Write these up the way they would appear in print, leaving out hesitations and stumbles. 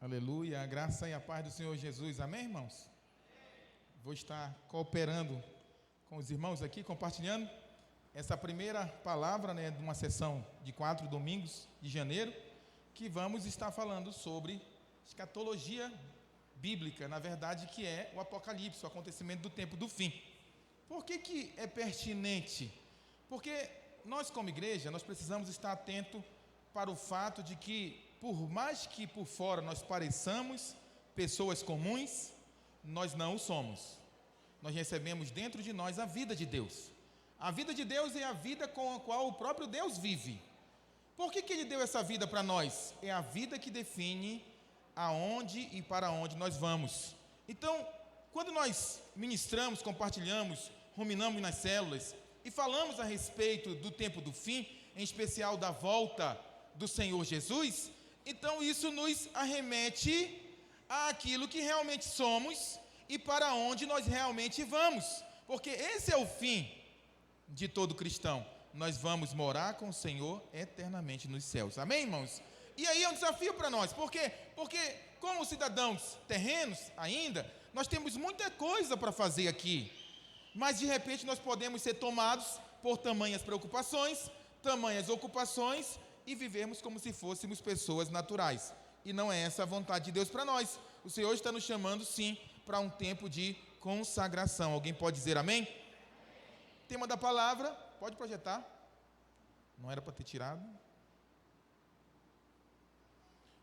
Aleluia, a graça e a paz do Senhor Jesus, amém, irmãos? Vou estar cooperando com os irmãos aqui, compartilhando essa primeira palavra, de uma sessão de 4 domingos de janeiro, que vamos estar falando sobre escatologia bíblica, na verdade, que é o Apocalipse, o acontecimento do tempo do fim. Por que é pertinente? Porque nós, como igreja, nós precisamos estar atento para o fato de que, por mais que por fora nós pareçamos pessoas comuns, nós não o somos. Nós recebemos dentro de nós a vida de Deus. A vida de Deus é a vida com a qual o próprio Deus vive. Por que Ele deu essa vida para nós? É a vida que define aonde e para onde nós vamos. Então, quando nós ministramos, compartilhamos, ruminamos nas células e falamos a respeito do tempo do fim, em especial da volta do Senhor Jesus, então isso nos arremete àquilo que realmente somos e para onde nós realmente vamos, porque esse é o fim de todo cristão. Nós vamos morar com o Senhor eternamente nos céus, amém, irmãos? E aí é um desafio para nós, por quê? Porque como cidadãos terrenos ainda, nós temos muita coisa para fazer aqui, mas de repente nós podemos ser tomados por tamanhas preocupações, tamanhas ocupações, e vivermos como se fôssemos pessoas naturais. E não é essa a vontade de Deus para nós. O Senhor está nos chamando, sim, para um tempo de consagração. Alguém pode dizer amém? Tema da palavra, pode projetar. Não era para ter tirado.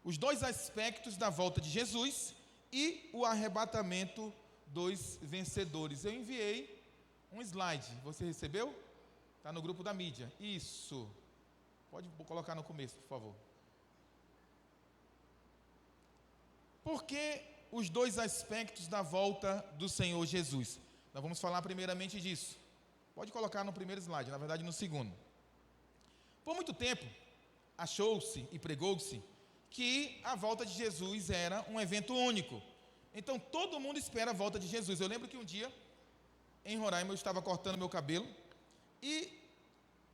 Os dois aspectos da volta de Jesus e o arrebatamento dos vencedores. Eu enviei um slide. Você recebeu? Está no grupo da mídia. Isso. Pode colocar no começo, por favor. Por que os dois aspectos da volta do Senhor Jesus? Nós vamos falar primeiramente disso. Pode colocar no primeiro slide, na verdade no segundo. Por muito tempo, achou-se e pregou-se que a volta de Jesus era um evento único. Então todo mundo espera a volta de Jesus. Eu lembro que um dia, em Roraima, eu estava cortando meu cabelo e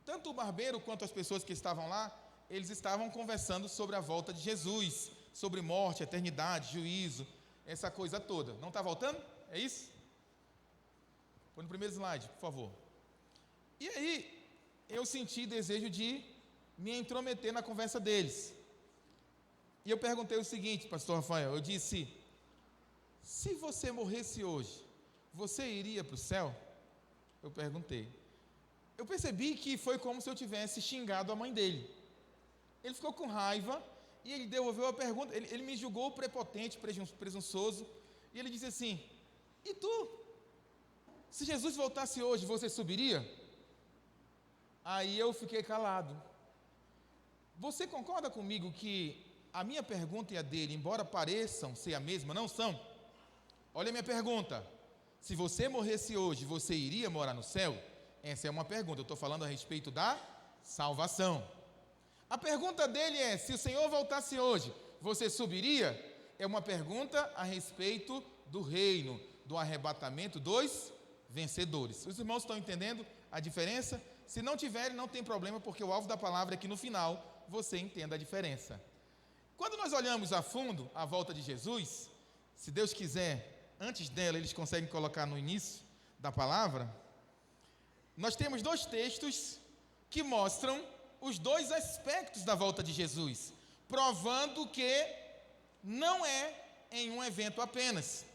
tanto o barbeiro quanto as pessoas que estavam lá, eles estavam conversando sobre a volta de Jesus, sobre morte, eternidade, juízo, essa coisa toda. Não está voltando? É isso? Põe no primeiro slide, por favor. E aí, eu senti desejo de me intrometer na conversa deles. E eu perguntei o seguinte, pastor Rafael, eu disse, se você morresse hoje, você iria para o céu? Eu perguntei. Eu percebi que foi como se eu tivesse xingado a mãe dele. Ele ficou com raiva e ele devolveu a pergunta. Ele me julgou prepotente, presunçoso. E ele disse assim, e tu? Se Jesus voltasse hoje, você subiria? Aí eu fiquei calado. Você concorda comigo que a minha pergunta e a dele, embora pareçam ser a mesma, não são? Olha a minha pergunta. Se você morresse hoje, você iria morar no céu? Essa é uma pergunta, eu estou falando a respeito da salvação. A pergunta dele é, se o Senhor voltasse hoje, você subiria? É uma pergunta a respeito do reino, do arrebatamento dos vencedores. Os irmãos estão entendendo a diferença? Se não tiverem, não tem problema, porque o alvo da palavra é que no final você entenda a diferença. Quando nós olhamos a fundo a volta de Jesus, se Deus quiser, antes dela, eles conseguem colocar no início da palavra, nós temos dois textos que mostram os dois aspectos da volta de Jesus, provando que não é em um evento apenas.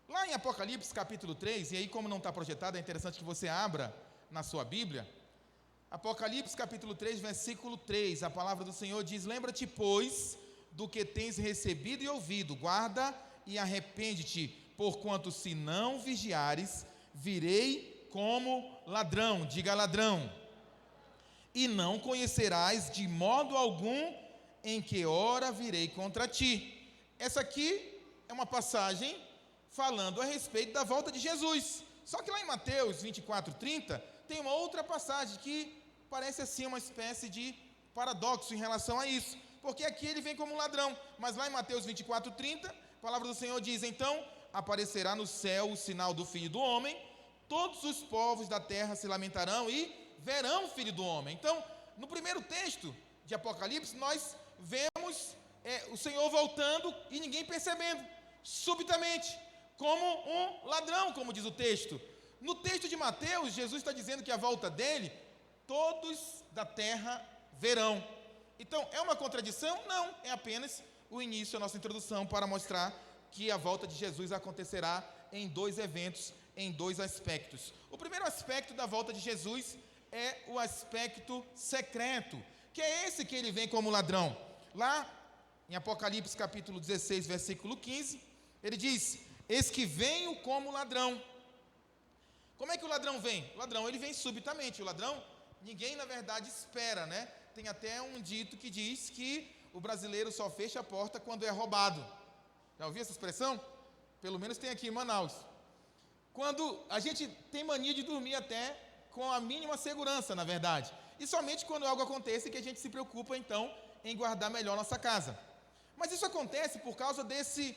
Lá em Apocalipse capítulo 3, e aí como não está projetado, é interessante que você abra na sua Bíblia, Apocalipse capítulo 3, versículo 3, a palavra do Senhor diz, lembra-te, pois, do que tens recebido e ouvido, guarda e arrepende-te, porquanto se não vigiares, virei como ladrão, diga ladrão, e não conhecerás de modo algum em que hora virei contra ti. Essa aqui é uma passagem falando a respeito da volta de Jesus. Só que lá em Mateus 24:30 tem uma outra passagem que parece assim uma espécie de paradoxo em relação a isso, porque aqui ele vem como um ladrão, mas lá em Mateus 24:30 a palavra do Senhor diz, então aparecerá no céu o sinal do Filho do Homem, todos os povos da terra se lamentarão e verão o Filho do Homem. Então, no primeiro texto de Apocalipse, nós vemos o Senhor voltando e ninguém percebendo, subitamente, como um ladrão, como diz o texto. No texto de Mateus, Jesus está dizendo que a volta dele, todos da terra verão. Então, é uma contradição? Não, é apenas o início da nossa introdução para mostrar que a volta de Jesus acontecerá em dois eventos, em dois aspectos. O primeiro aspecto da volta de Jesus é o aspecto secreto, que é esse que ele vem como ladrão. Lá em Apocalipse capítulo 16, versículo 15, ele diz: eis que venho como ladrão. Como é que o ladrão vem? O ladrão, ele vem subitamente. O ladrão, ninguém na verdade espera, né? Tem até um dito que diz que o brasileiro só fecha a porta quando é roubado. Já ouviu essa expressão? Pelo menos tem aqui em Manaus. Quando a gente tem mania de dormir até com a mínima segurança, na verdade. E somente quando algo acontece que a gente se preocupa, então, em guardar melhor nossa casa. Mas isso acontece por causa desse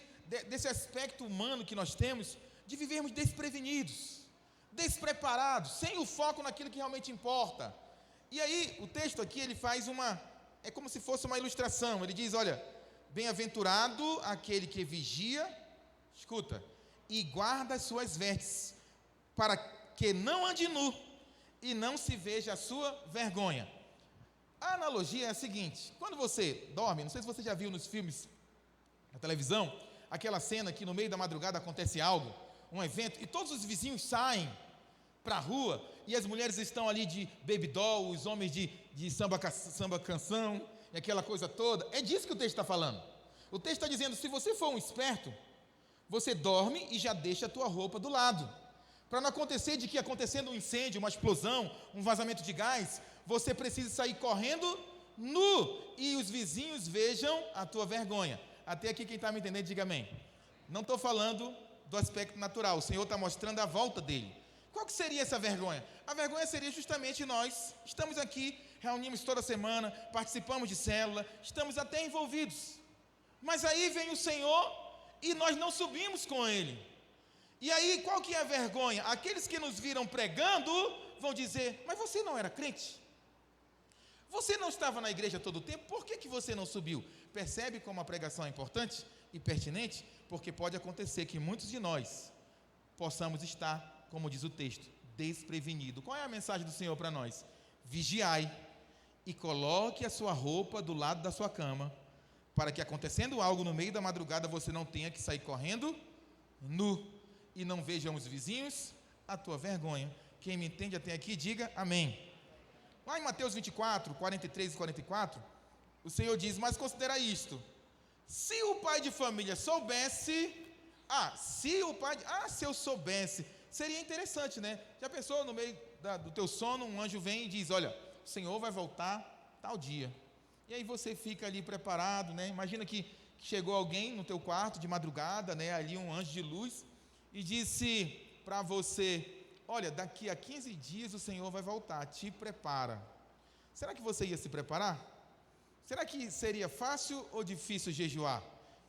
aspecto humano que nós temos de vivermos desprevenidos, despreparados, sem o foco naquilo que realmente importa. E aí, o texto aqui, ele faz é como se fosse uma ilustração. Ele diz, olha, bem-aventurado aquele que vigia, escuta, e guarda as suas vestes, para que não ande nu e não se veja a sua vergonha. A analogia é a seguinte: quando você dorme, não sei se você já viu nos filmes, na televisão, aquela cena que no meio da madrugada acontece algo, um evento, e todos os vizinhos saem para a rua, e as mulheres estão ali de baby doll, os homens de samba canção, e aquela coisa toda. É disso que o texto está falando. O texto está dizendo, se você for um esperto, você dorme e já deixa a tua roupa do lado, para não acontecer de que acontecendo um incêndio, uma explosão, um vazamento de gás, você precisa sair correndo nu, e os vizinhos vejam a tua vergonha. Até aqui quem está me entendendo, diga amém. Não estou falando do aspecto natural, o Senhor está mostrando a volta dele. Qual que seria essa vergonha? A vergonha seria justamente nós, estamos aqui, reunimos toda semana, participamos de célula, estamos até envolvidos, mas aí vem o Senhor e nós não subimos com Ele. E aí qual que é a vergonha? Aqueles que nos viram pregando vão dizer, mas você não era crente? Você não estava na igreja todo o tempo? Por que você não subiu? Percebe como a pregação é importante e pertinente? Porque pode acontecer que muitos de nós possamos estar, como diz o texto, desprevenido. Qual é a mensagem do Senhor para nós? Vigiai e coloque a sua roupa do lado da sua cama, para que acontecendo algo no meio da madrugada, você não tenha que sair correndo nu, e não vejam os vizinhos a tua vergonha. Quem me entende até aqui, diga amém. Lá em Mateus 24, 43 e 44, o Senhor diz, mas considera isto, se o pai de família soubesse, se eu soubesse, seria interessante, né? Já pensou no meio do teu sono, um anjo vem e diz, olha, o Senhor vai voltar tal dia. E aí você fica ali preparado, né? Imagina que chegou alguém no teu quarto de madrugada, né? Ali um anjo de luz, e disse para você, olha, daqui a 15 dias o Senhor vai voltar, te prepara. Será que você ia se preparar? Será que seria fácil ou difícil jejuar?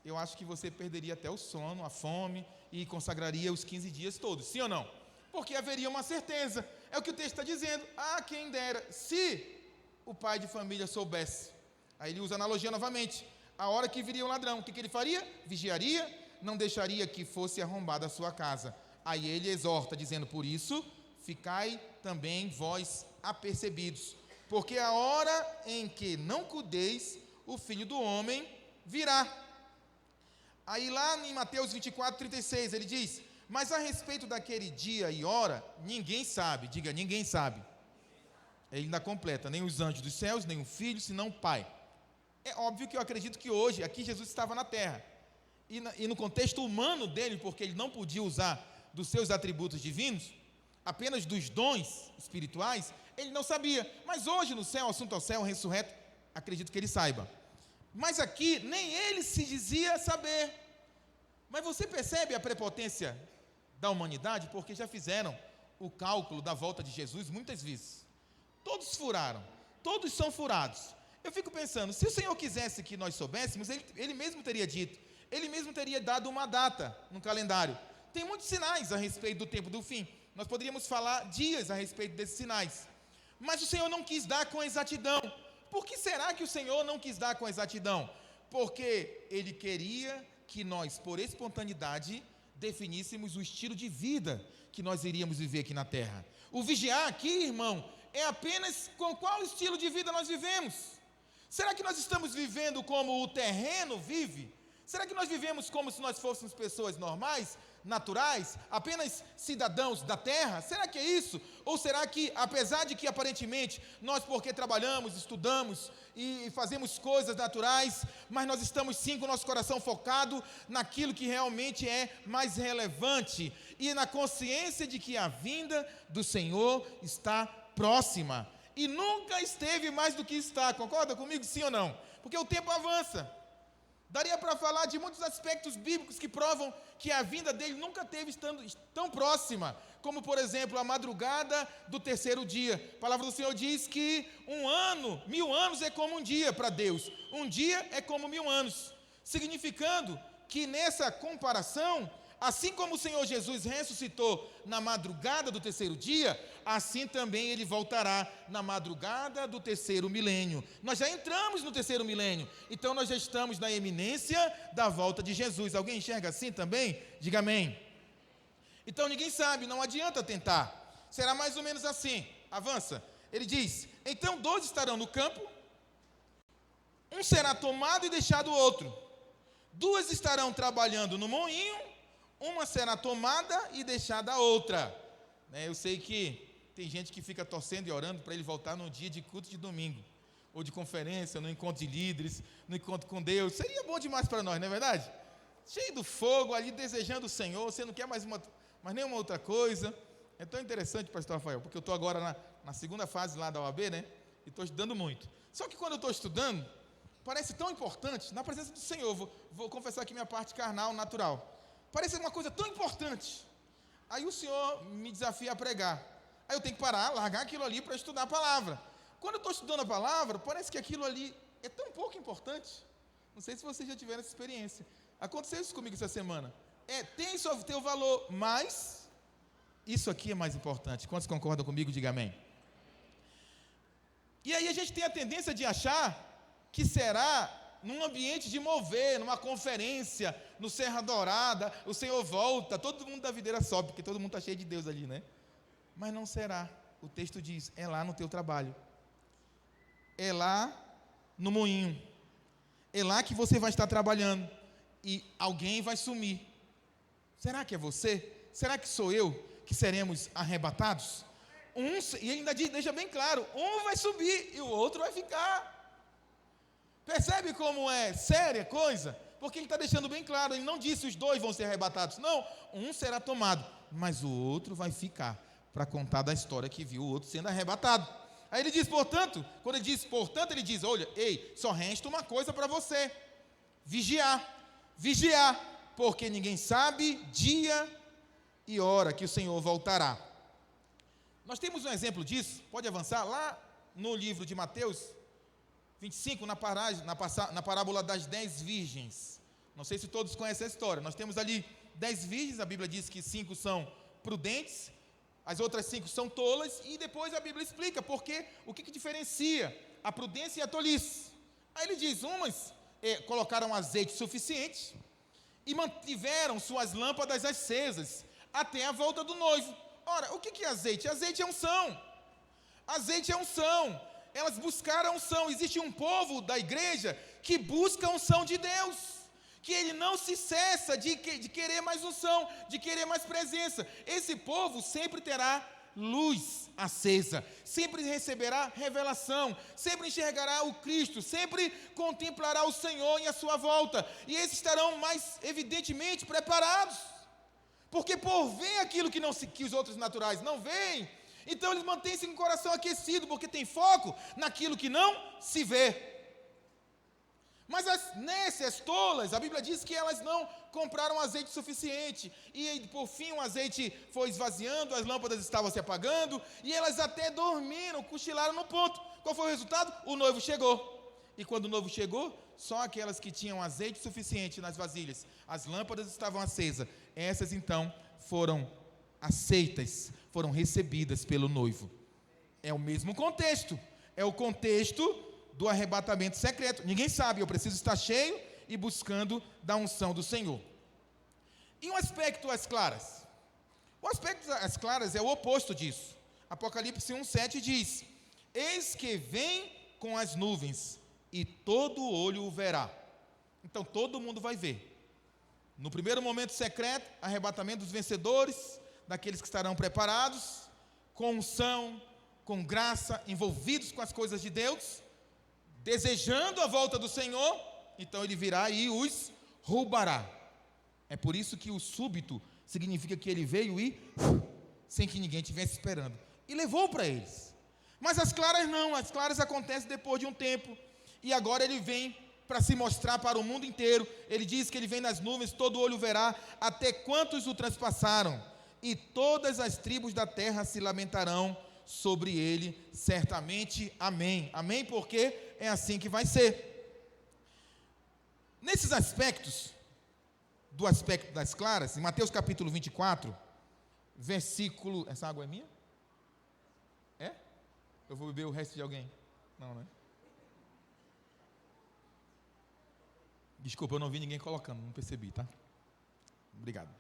Eu acho que você perderia até o sono, a fome, e consagraria os 15 dias todos, sim ou não? Porque haveria uma certeza, é o que o texto está dizendo, quem dera, se o pai de família soubesse. Aí ele usa a analogia novamente, a hora que viria um ladrão, o que ele faria? Vigiaria, não deixaria que fosse arrombada a sua casa. Aí ele exorta, dizendo, por isso, ficai também vós apercebidos, porque a hora em que não cuideis, o Filho do Homem virá. Aí lá em Mateus 24, 36, ele diz, mas a respeito daquele dia e hora, ninguém sabe, diga, ninguém sabe. Ele ainda completa, nem os anjos dos céus, nem o Filho, senão o Pai. É óbvio que eu acredito que hoje, aqui Jesus estava na terra, e no contexto humano dele, porque ele não podia usar dos seus atributos divinos, apenas dos dons espirituais, ele não sabia. Mas hoje no céu, assunto ao céu, ressurreto, acredito que ele saiba. Mas aqui, nem ele se dizia saber. Mas você percebe a prepotência da humanidade? Porque já fizeram o cálculo da volta de Jesus muitas vezes. Todos furaram, todos são furados. Eu fico pensando, se o Senhor quisesse que nós soubéssemos, ele mesmo teria dito, ele mesmo teria dado uma data no calendário. Tem muitos sinais a respeito do tempo do fim. Nós poderíamos falar dias a respeito desses sinais. Mas o Senhor não quis dar com exatidão. Por que será que o Senhor não quis dar com exatidão? porque ele queria que nós, por espontaneidade, definíssemos o estilo de vida que nós iríamos viver aqui na terra. O vigiar aqui, irmão, é apenas com qual estilo de vida nós vivemos. Será que nós estamos vivendo como o terreno vive? Será que nós vivemos como se nós fôssemos pessoas normais, naturais, apenas cidadãos da terra? Será que é isso? Ou será que, apesar de que aparentemente nós, porque trabalhamos, estudamos e fazemos coisas naturais, mas nós estamos sim com o nosso coração focado naquilo que realmente é mais relevante e na consciência de que a vinda do Senhor está próxima e nunca esteve mais do que está? Concorda comigo, sim ou não? Porque o tempo avança. Daria para falar de muitos aspectos bíblicos que provam que a vinda dele nunca teve estando tão próxima, como, por exemplo, a madrugada do terceiro dia. A palavra do Senhor diz que 1000 anos é como um dia para Deus. Um dia é como 1000 anos. Significando que nessa comparação, assim como o Senhor Jesus ressuscitou na madrugada do terceiro dia, assim também ele voltará na madrugada do terceiro milênio. Nós já entramos no terceiro milênio, então nós já estamos na iminência da volta de Jesus. Alguém enxerga assim também? Diga amém. Então ninguém sabe, não adianta tentar. Será mais ou menos assim. Avança. Ele diz: então 2 estarão no campo, um será tomado e deixado o outro. 2 estarão trabalhando no moinho, uma será tomada e deixada a outra. Eu sei que tem gente que fica torcendo e orando para ele voltar no dia de culto de domingo, ou de conferência, no encontro de líderes, no encontro com Deus. Seria bom demais para nós, não é verdade? Cheio do fogo ali, desejando o Senhor, você não quer mais nenhuma outra coisa. É tão interessante, pastor Rafael, porque eu estou agora na segunda fase lá da OAB, né? E estou estudando muito. Só que quando eu estou estudando, parece tão importante, na presença do Senhor, vou confessar aqui minha parte carnal, natural. Parece uma coisa tão importante. Aí o Senhor me desafia a pregar. Aí eu tenho que parar, largar aquilo ali para estudar a palavra. Quando eu estou estudando a palavra, parece que aquilo ali é tão pouco importante. Não sei se vocês já tiveram essa experiência. Aconteceu isso comigo essa semana. Tem seu valor, mas isso aqui é mais importante. Quantos concordam comigo? Diga amém. E aí a gente tem a tendência de achar que será num ambiente de mover, numa conferência, no Serra Dourada, o Senhor volta, todo mundo da videira sobe, porque todo mundo está cheio de Deus ali, né? Mas não será. O texto diz, é lá no teu trabalho. É lá no moinho. É lá que você vai estar trabalhando. E alguém vai sumir. Será que é você? Será que sou eu que seremos arrebatados? E ele ainda deixa bem claro, um vai subir e o outro vai ficar. Percebe como é séria a coisa? Porque ele está deixando bem claro, ele não disse os 2 vão ser arrebatados. Não, um será tomado, mas o outro vai ficar para contar da história que viu o outro sendo arrebatado. Aí ele diz, portanto, quando ele diz portanto, ele diz, olha, só resta uma coisa para você, vigiar, porque ninguém sabe dia e hora que o Senhor voltará. Nós temos um exemplo disso, pode avançar, lá no livro de Mateus 25, na parábola das 10 virgens. Não sei se todos conhecem a história. Nós temos ali 10 virgens, a Bíblia diz que 5 são prudentes, as outras 5 são tolas, e depois a Bíblia explica o que diferencia a prudência e a tolice. Aí ele diz, umas colocaram azeite suficiente e mantiveram suas lâmpadas acesas até a volta do noivo. Ora, o que é azeite? Azeite é unção. Azeite é unção. Elas buscaram a unção. Existe um povo da igreja que busca a unção de Deus, que ele não se cessa de querer mais unção, de querer mais presença. Esse povo sempre terá luz acesa, sempre receberá revelação, sempre enxergará o Cristo, sempre contemplará o Senhor em a sua volta, e esses estarão mais evidentemente preparados, porque por ver aquilo que os outros naturais não veem, então eles mantêm-se com o coração aquecido, porque tem foco naquilo que não se vê. Mas as tolas, a Bíblia diz que elas não compraram azeite suficiente, e por fim o azeite foi esvaziando, as lâmpadas estavam se apagando, e elas até dormiram, cochilaram no ponto. Qual foi o resultado? O noivo chegou. E quando o noivo chegou, só aquelas que tinham azeite suficiente nas vasilhas, as lâmpadas estavam acesas, essas então foram aceitas, foram recebidas pelo noivo. É o mesmo contexto, é o contexto do arrebatamento secreto. Ninguém sabe, eu preciso estar cheio e buscando da unção do Senhor. E um aspecto às claras. O aspecto às claras é o oposto disso. Apocalipse 1:7 diz: eis que vem com as nuvens, e todo olho o verá. Então todo mundo vai ver. No primeiro momento secreto, arrebatamento dos vencedores, daqueles que estarão preparados, com unção, com graça, envolvidos com as coisas de Deus, desejando a volta do Senhor, então ele virá e os roubará. É por isso que o súbito significa que ele veio e, sem que ninguém estivesse esperando, e levou para eles. Mas as claras não, as claras acontecem depois de um tempo, e agora ele vem para se mostrar para o mundo inteiro. Ele diz que ele vem nas nuvens, todo olho verá, até quantos o transpassaram, e todas as tribos da terra se lamentarão sobre ele, certamente. Amém. Amém, porque é assim que vai ser. Nesses aspectos, do aspecto das claras, em Mateus capítulo 24, versículo... Essa água é minha? É? Eu vou beber o resto de alguém? Não, né? Desculpa, eu não vi ninguém colocando, não percebi, tá? Obrigado.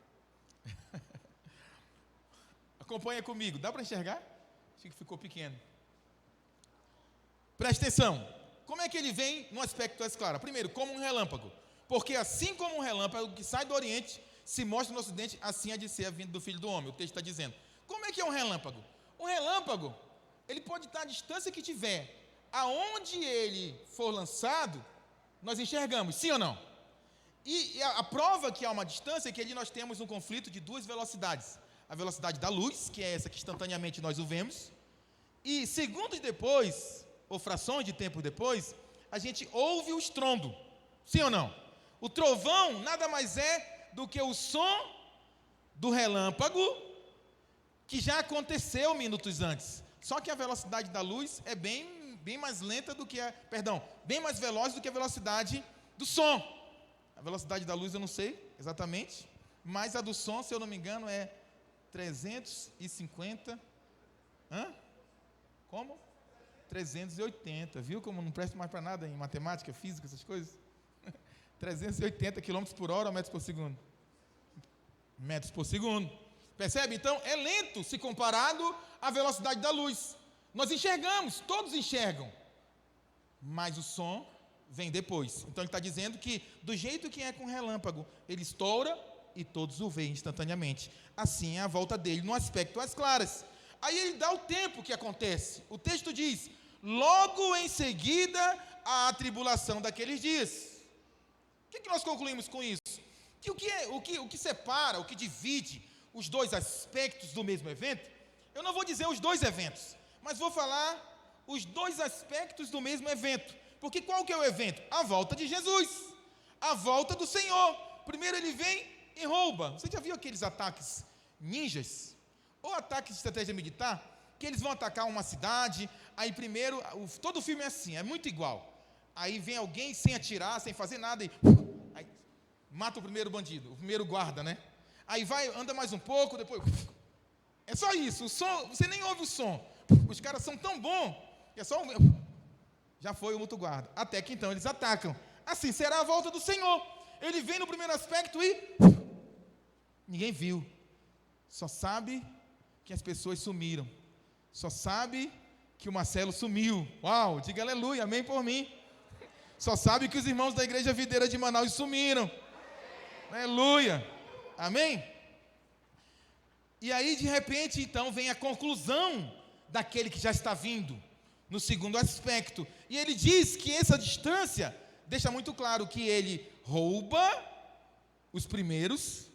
Acompanha comigo, dá para enxergar? Acho que ficou pequeno. Presta atenção. Como é que ele vem no aspecto das claras? Primeiro, como um relâmpago. Porque assim como um relâmpago que sai do Oriente, se mostra no Ocidente, assim há de ser a vinda do Filho do Homem. O texto está dizendo. Como é que é um relâmpago? Um relâmpago, ele pode estar à distância que tiver. Aonde ele for lançado, nós enxergamos, sim ou não? E a prova que há uma distância é que ali nós temos um conflito de duas velocidades. A velocidade da luz, que é essa que instantaneamente nós o vemos, e segundos depois, ou frações de tempo depois, a gente ouve o estrondo, sim ou não? O trovão nada mais é do que o som do relâmpago que já aconteceu minutos antes. Só que a velocidade da luz é bem mais lenta do que bem mais veloz do que a velocidade do som. A velocidade da luz eu não sei exatamente, mas a do som, se eu não me engano, é 350. Como? 380, viu como não presto mais para nada em matemática, física, essas coisas? 380 km por hora ou metros por segundo? Metros por segundo. Percebe? Então, é lento se comparado à velocidade da luz. Nós enxergamos, todos enxergam, mas o som vem depois. Então, ele está dizendo que, do jeito que é com relâmpago, ele estoura e todos o veem instantaneamente. Assim é a volta dele, no aspecto às claras. Aí ele dá o tempo que acontece. O texto diz: logo em seguida a tribulação daqueles dias. O que nós concluímos com isso? Que o que separa, o que divide os dois aspectos do mesmo evento, eu não vou dizer os dois eventos, mas vou falar os dois aspectos do mesmo evento. Porque qual que é o evento? A volta de Jesus, a volta do Senhor. Primeiro ele vem e rouba. Você já viu aqueles ataques ninjas? Ou ataques de estratégia militar, que eles vão atacar uma cidade, aí primeiro, todo o filme é assim, é muito igual. Aí vem alguém sem atirar, sem fazer nada, e aí mata o primeiro bandido, o primeiro guarda, né? Aí vai, anda mais um pouco, depois... É só isso, o som, você nem ouve o som. Os caras são tão bons, que é só já foi o outro guarda. Até que então eles atacam. Assim será a volta do Senhor. Ele vem no primeiro aspecto e... ninguém viu. Só sabe que as pessoas sumiram. Só sabe que o Marcelo sumiu. Uau, diga aleluia, amém por mim. Só sabe que os irmãos da Igreja Videira de Manaus sumiram. Aleluia, amém? E aí, de repente, então, vem a conclusão daquele que já está vindo, no segundo aspecto. E ele diz que essa distância deixa muito claro que ele rouba os primeiros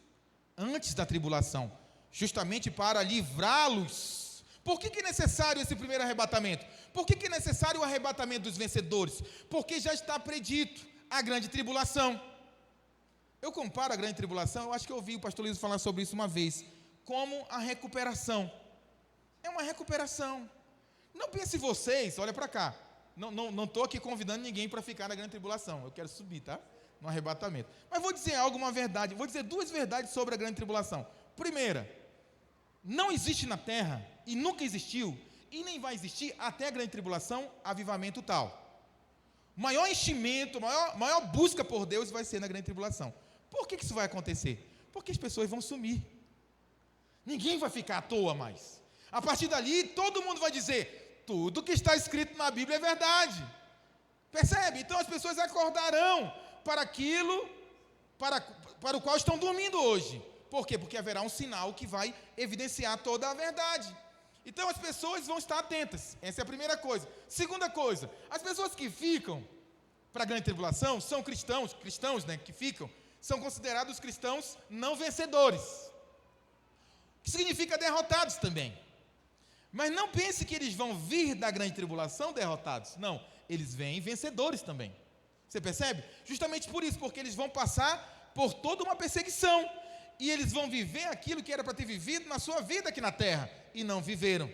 antes da tribulação, justamente para livrá-los. Por que é necessário esse primeiro arrebatamento? Por que é necessário o arrebatamento dos vencedores? Porque já está predito a grande tribulação. Eu comparo a grande tribulação, eu acho que eu ouvi o pastor Luiz falar sobre isso uma vez, como a recuperação. É uma recuperação. Não pense vocês, olha para cá, não estou aqui convidando ninguém para ficar na grande tribulação, eu quero subir, tá? No arrebatamento. Mas vou dizer uma verdade, vou dizer duas verdades sobre a grande tribulação. Primeira, não existe na terra, e nunca existiu, e nem vai existir até a grande tribulação, avivamento tal. maior enchimento, maior busca por Deus vai ser na grande tribulação. Por que isso vai acontecer? Porque as pessoas vão sumir. Ninguém vai ficar à toa mais. A partir dali, todo mundo vai dizer, tudo que está escrito na Bíblia é verdade. Percebe? Então as pessoas acordarão para aquilo para o qual estão dormindo hoje. Por quê? Porque haverá um sinal que vai evidenciar toda a verdade. Então as pessoas vão estar atentas. Essa é a primeira coisa. Segunda coisa, as pessoas que ficam para a grande tribulação são cristãos, né, que ficam, são considerados cristãos não vencedores. Que significa derrotados também. Mas não pense que eles vão vir da grande tribulação derrotados. Não, eles vêm vencedores também. Você percebe? Justamente por isso, porque eles vão passar por toda uma perseguição. E eles vão viver aquilo que era para ter vivido na sua vida aqui na terra. E não viveram.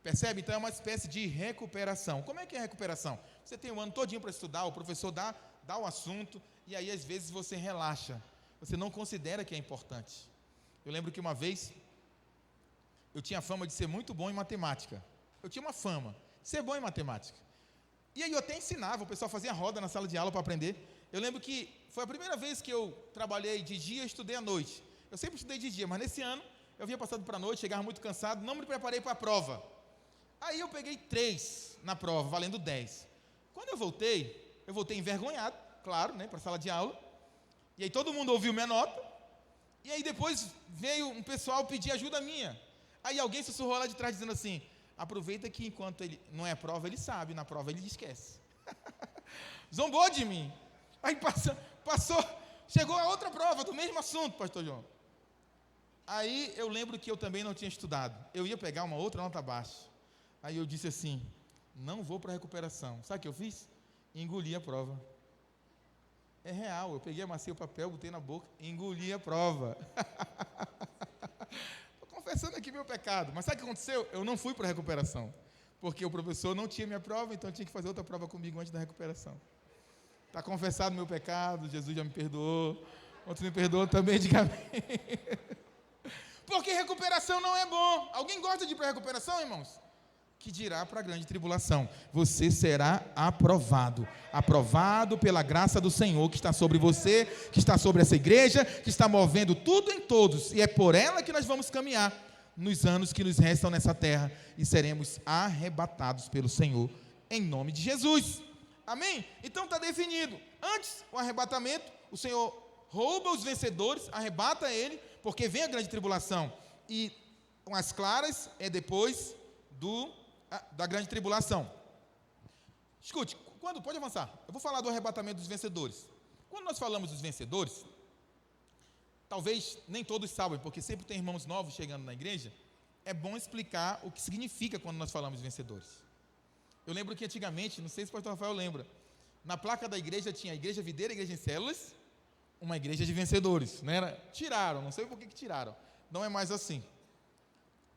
Percebe? Então é uma espécie de recuperação. Como é que é a recuperação? Você tem um ano todinho para estudar, o professor dá o assunto, e aí às vezes você relaxa. Você não considera que é importante. Eu lembro que uma vez, eu tinha fama de ser muito bom em matemática. Eu tinha uma fama de ser bom em matemática. E aí eu até ensinava, o pessoal fazia roda na sala de aula para aprender. Eu lembro que foi a primeira vez que eu trabalhei de dia e estudei à noite. Eu sempre estudei de dia, mas nesse ano eu havia passado para a noite, chegava muito cansado, não me preparei para a prova. Aí eu peguei 3 na prova, valendo 10. Quando eu voltei envergonhado, claro, né, para a sala de aula. E aí todo mundo ouviu minha nota. E aí depois veio um pessoal pedir ajuda minha. Aí alguém sussurrou lá de trás dizendo assim, aproveita que enquanto ele não é prova, ele sabe, na prova ele esquece. Zombou de mim. Aí passou, chegou a outra prova do mesmo assunto, pastor João. Aí eu lembro que eu também não tinha estudado. Eu ia pegar uma outra nota baixa. Aí eu disse assim, não vou para a recuperação. Sabe o que eu fiz? Engoli a prova. É real, eu peguei, amassei o papel, botei na boca, engoli a prova. Estou confessando aqui meu pecado. Mas sabe o que aconteceu? Eu não fui para a recuperação. Porque o professor não tinha minha prova, então eu tinha que fazer outra prova comigo antes da recuperação. Está confessado meu pecado, Jesus já me perdoou. Outros me perdoam também, diga amém. Porque recuperação não é bom. Alguém gosta de ir para a recuperação, irmãos? Que dirá para a grande tribulação. Você será aprovado. Aprovado pela graça do Senhor que está sobre você, que está sobre essa igreja, que está movendo tudo em todos. E é por ela que nós vamos caminhar nos anos que nos restam nessa terra. E seremos arrebatados pelo Senhor, em nome de Jesus. Amém? Então está definido. Antes, o arrebatamento, o Senhor rouba os vencedores, arrebata ele, porque vem a grande tribulação. E com as claras é depois da grande tribulação. Escute, pode avançar, eu vou falar do arrebatamento dos vencedores. Quando nós falamos dos vencedores, talvez nem todos sabem, porque sempre tem irmãos novos chegando na igreja, é bom explicar o que significa quando nós falamos de vencedores. Eu lembro que antigamente, não sei se o pastor Rafael lembra, na placa da igreja tinha a igreja videira, a igreja em células, uma igreja de vencedores, não era? Tiraram, não sei por que tiraram, não é mais assim.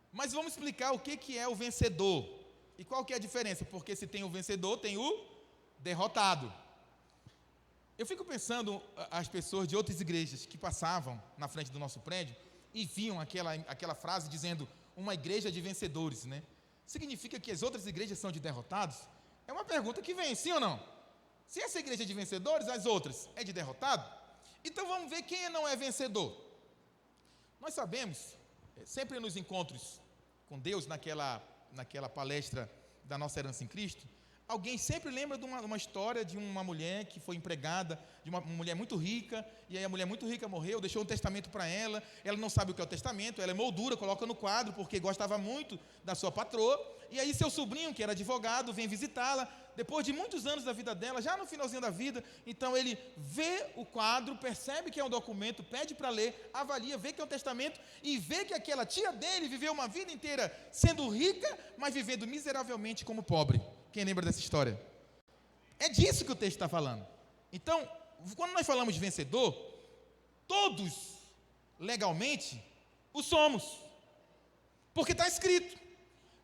Mas vamos explicar o que é o vencedor. E qual que é a diferença? Porque se tem o vencedor, tem o derrotado. Eu fico pensando as pessoas de outras igrejas que passavam na frente do nosso prédio e viam aquela frase dizendo uma igreja de vencedores, né? Significa que as outras igrejas são de derrotados? É uma pergunta que vem, sim ou não? Se essa igreja é de vencedores, as outras é de derrotado? Então vamos ver quem não é vencedor. Nós sabemos, sempre nos encontros com Deus, naquela palestra da nossa herança em Cristo, alguém sempre lembra de uma história de uma mulher que foi empregada, de uma mulher muito rica, e aí a mulher muito rica morreu, deixou um testamento para ela não sabe o que é o testamento, ela é moldura, coloca no quadro, porque gostava muito da sua patroa, e aí seu sobrinho, que era advogado, vem visitá-la, depois de muitos anos da vida dela, já no finalzinho da vida, então ele vê o quadro, percebe que é um documento, pede para ler, avalia, vê que é um testamento, e vê que aquela tia dele viveu uma vida inteira sendo rica, mas vivendo miseravelmente como pobre. Quem lembra dessa história? É disso que o texto está falando. Então, quando nós falamos de vencedor, todos, legalmente, o somos. Porque está escrito.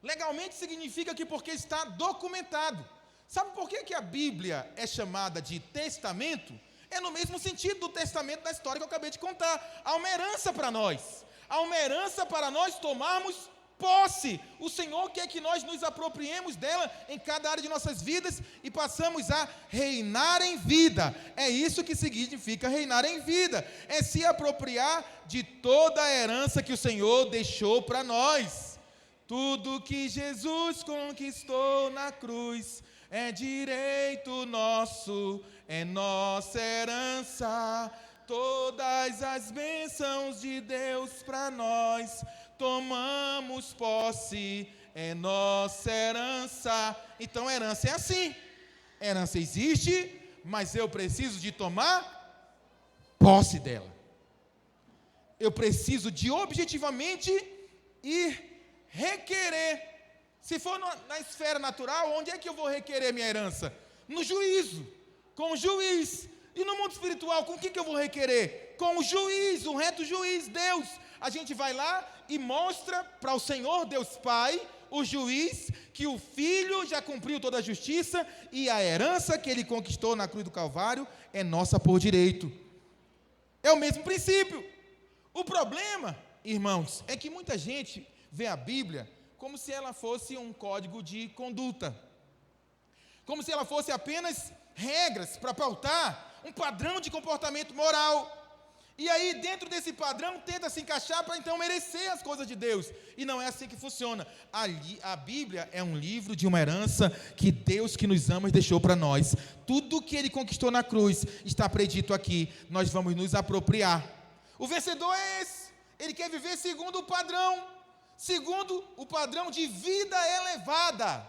Legalmente significa que porque está documentado. Sabe por que a Bíblia é chamada de testamento? É no mesmo sentido do testamento da história que eu acabei de contar. Há uma herança para nós. Há uma herança para nós tomarmos posse. O Senhor quer que nós nos apropriemos dela em cada área de nossas vidas e passamos a reinar em vida. É isso que significa reinar em vida. É se apropriar de toda a herança que o Senhor deixou para nós. Tudo que Jesus conquistou na cruz é direito nosso, é nossa herança. Todas as bênçãos de Deus para nós, tomamos posse, é nossa herança. Então, herança é assim. Herança existe, mas eu preciso de tomar posse dela. Eu preciso de objetivamente ir requerer. Se for na esfera natural, onde é que eu vou requerer minha herança? No juízo, com o juiz. E no mundo espiritual, com o que eu vou requerer? Com o juiz, o reto juiz, Deus. A gente vai lá e mostra para o Senhor, Deus Pai, o juiz, que o Filho já cumpriu toda a justiça e a herança que ele conquistou na cruz do Calvário é nossa por direito. É o mesmo princípio. O problema, irmãos, é que muita gente vê a Bíblia como se ela fosse um código de conduta. Como se ela fosse apenas regras para pautar um padrão de comportamento moral. E aí, dentro desse padrão, tenta se encaixar para então merecer as coisas de Deus. E não é assim que funciona. A Bíblia é um livro de uma herança que Deus que nos ama deixou para nós. Tudo que Ele conquistou na cruz está predito aqui. Nós vamos nos apropriar. O vencedor é esse. Ele quer viver segundo o padrão de vida elevada.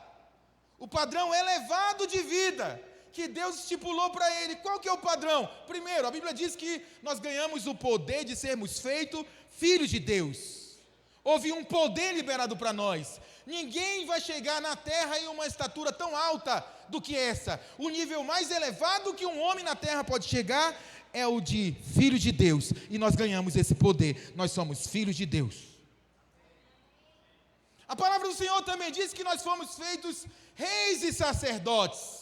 O padrão elevado de vida que Deus estipulou para ele. Qual que é o padrão? Primeiro, a Bíblia diz que nós ganhamos o poder de sermos feitos filhos de Deus. Houve um poder liberado para nós. Ninguém vai chegar na terra em uma estatura tão alta do que essa. O nível mais elevado que um homem na terra pode chegar é o de filho de Deus. E nós ganhamos esse poder. Nós somos filhos de Deus. A palavra do Senhor também diz que nós fomos feitos reis e sacerdotes.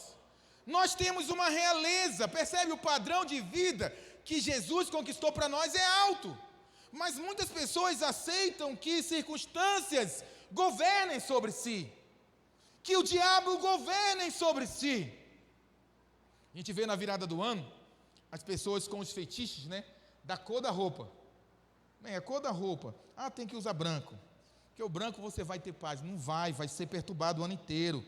Nós temos uma realeza, percebe? O padrão de vida que Jesus conquistou para nós é alto. Mas muitas pessoas aceitam que circunstâncias governem sobre si. Que o diabo governe sobre si. A gente vê na virada do ano, as pessoas com os fetiches, né? Da cor da roupa. A cor da roupa. Tem que usar branco. Porque o branco você vai ter paz. Não vai ser perturbado o ano inteiro.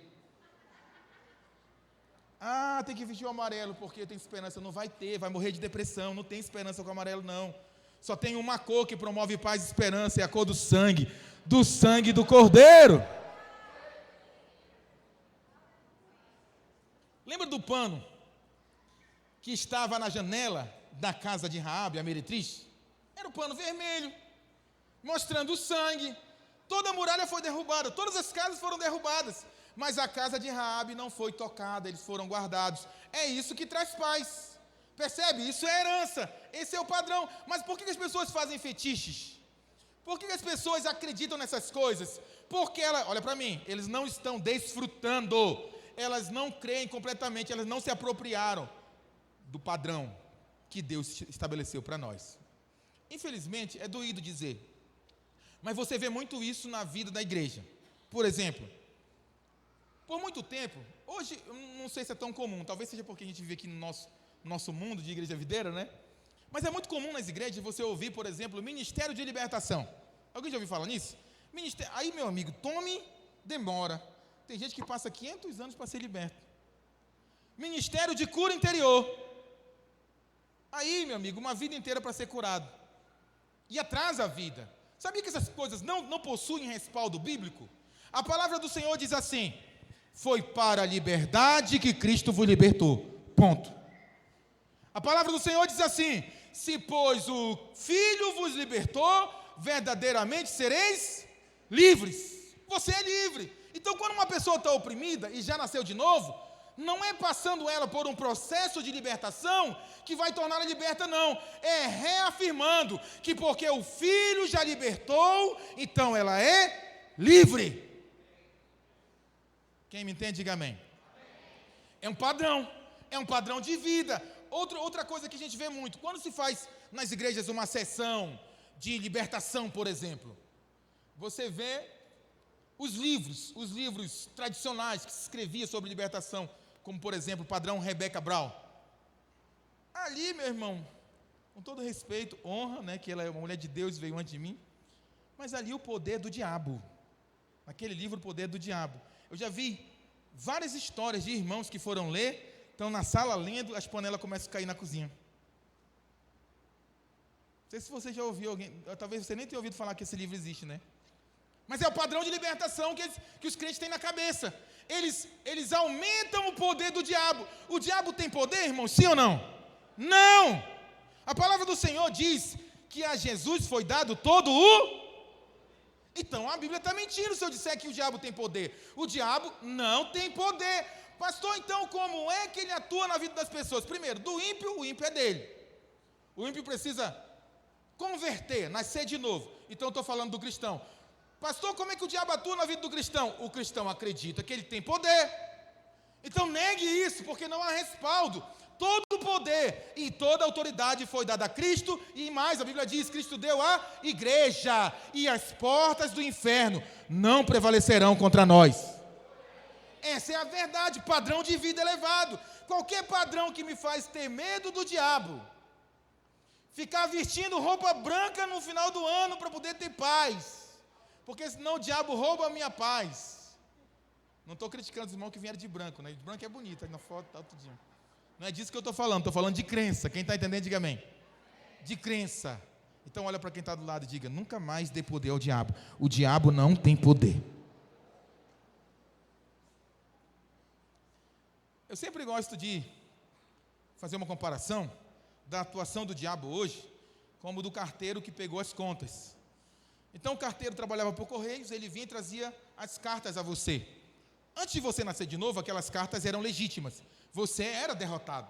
Tem que vestir o amarelo, porque tem esperança. Não vai ter, vai morrer de depressão. Não tem esperança com o amarelo, não. Só tem uma cor que promove paz e esperança, é a cor do sangue do Cordeiro. Lembra do pano que estava na janela da casa de Raabe, a meretriz? Era o pano vermelho, mostrando o sangue. Toda a muralha foi derrubada, todas as casas foram derrubadas, mas a casa de Raabe não foi tocada, eles foram guardados. É isso que traz paz. Percebe? Isso é herança, esse é o padrão. Mas por que as pessoas fazem fetiches? Por que as pessoas acreditam nessas coisas? Porque olha para mim, eles não estão desfrutando, elas não creem completamente, elas não se apropriaram do padrão que Deus estabeleceu para nós. Infelizmente, é doído dizer, mas você vê muito isso na vida da igreja. Por exemplo, por muito tempo, hoje, não sei se é tão comum, talvez seja porque a gente vive aqui no nosso mundo de igreja videira, né? Mas é muito comum nas igrejas você ouvir, por exemplo, Ministério de Libertação. Alguém já ouviu falar nisso? Aí, meu amigo, demora. Tem gente que passa 500 anos para ser liberto. Ministério de Cura Interior. Aí, meu amigo, uma vida inteira para ser curado. E atrasa a vida. Sabia que essas coisas não possuem respaldo bíblico? A palavra do Senhor diz assim: foi para a liberdade que Cristo vos libertou. Ponto. A palavra do Senhor diz assim: se pois o Filho vos libertou, verdadeiramente sereis livres. Você é livre. Então, quando uma pessoa está oprimida e já nasceu de novo, não é passando ela por um processo de libertação que vai torná-la liberta, não. É reafirmando que porque o Filho já libertou, então ela é livre. Quem me entende, diga amém. É um padrão de vida. Outra coisa que a gente vê muito, quando se faz nas igrejas uma sessão de libertação, por exemplo, você vê os livros tradicionais que se escrevia sobre libertação, como, por exemplo, o padrão Rebecca Brown. Ali, meu irmão, com todo respeito, honra, né, que ela é uma mulher de Deus e veio antes de mim, mas ali o poder do diabo, naquele livro, o poder do diabo. Eu já vi várias histórias de irmãos que foram ler, estão na sala lendo, as panelas começam a cair na cozinha. Não sei se você já ouviu alguém, talvez você nem tenha ouvido falar que esse livro existe, né? Mas é o padrão de libertação que os crentes têm na cabeça. Eles aumentam o poder do diabo. O diabo tem poder, irmão? Sim ou não? Não! A palavra do Senhor diz que a Jesus foi dado todo o... Então a Bíblia está mentindo se eu disser que o diabo tem poder. O diabo não tem poder. Pastor, então como é que ele atua na vida das pessoas? Primeiro, do ímpio, o ímpio é dele. O ímpio precisa converter, nascer de novo. Então eu estou falando do cristão. Pastor, como é que o diabo atua na vida do cristão? O cristão acredita que ele tem poder. Então negue isso, porque não há respaldo. Todo o poder e toda a autoridade foi dada a Cristo, e mais, a Bíblia diz, Cristo deu à igreja, e as portas do inferno não prevalecerão contra nós. Essa é a verdade, padrão de vida elevado. Qualquer padrão que me faz ter medo do diabo, ficar vestindo roupa branca no final do ano para poder ter paz, porque senão o diabo rouba a minha paz. Não estou criticando os irmãos que vieram de branco, né? De branco é bonito, aí na foto está tudinho. Não é disso que eu estou falando de crença. Quem está entendendo, diga amém. De crença. Então olha para quem está do lado e diga, nunca mais dê poder ao diabo. O diabo não tem poder. Eu sempre gosto de fazer uma comparação da atuação do diabo hoje, como do carteiro que pegou as contas. Então o carteiro trabalhava por correios, ele vinha e trazia as cartas a você. Antes de você nascer de novo, aquelas cartas eram legítimas. Você era derrotado,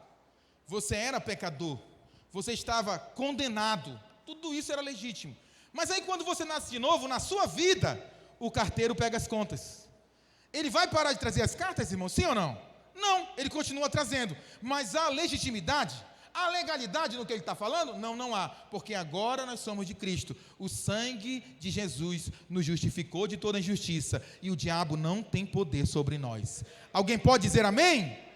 você era pecador, você estava condenado, tudo isso era legítimo. Mas aí quando você nasce de novo, na sua vida, o carteiro pega as contas. Ele vai parar de trazer as cartas, irmão, sim ou não? Não, ele continua trazendo, mas a legitimidade, a legalidade no que ele está falando? Não há, porque agora nós somos de Cristo. O sangue de Jesus nos justificou de toda injustiça, e o diabo não tem poder sobre nós. Alguém pode dizer amém?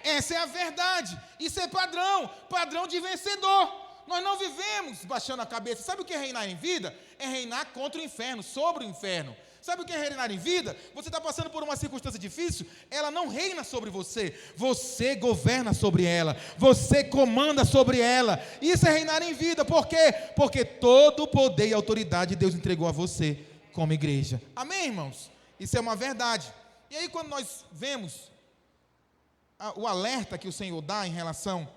Essa é a verdade, isso é padrão de vencedor. Nós não vivemos baixando a cabeça. Sabe o que é reinar em vida? É reinar contra o inferno, sobre o inferno. Sabe o que é reinar em vida? Você está passando por uma circunstância difícil, ela não reina sobre você, você governa sobre ela, você comanda sobre ela. Isso é reinar em vida. Por quê? Porque todo o poder e autoridade Deus entregou a você como igreja. Amém, irmãos? Isso é uma verdade. E aí quando nós vemos o alerta que o Senhor dá em relação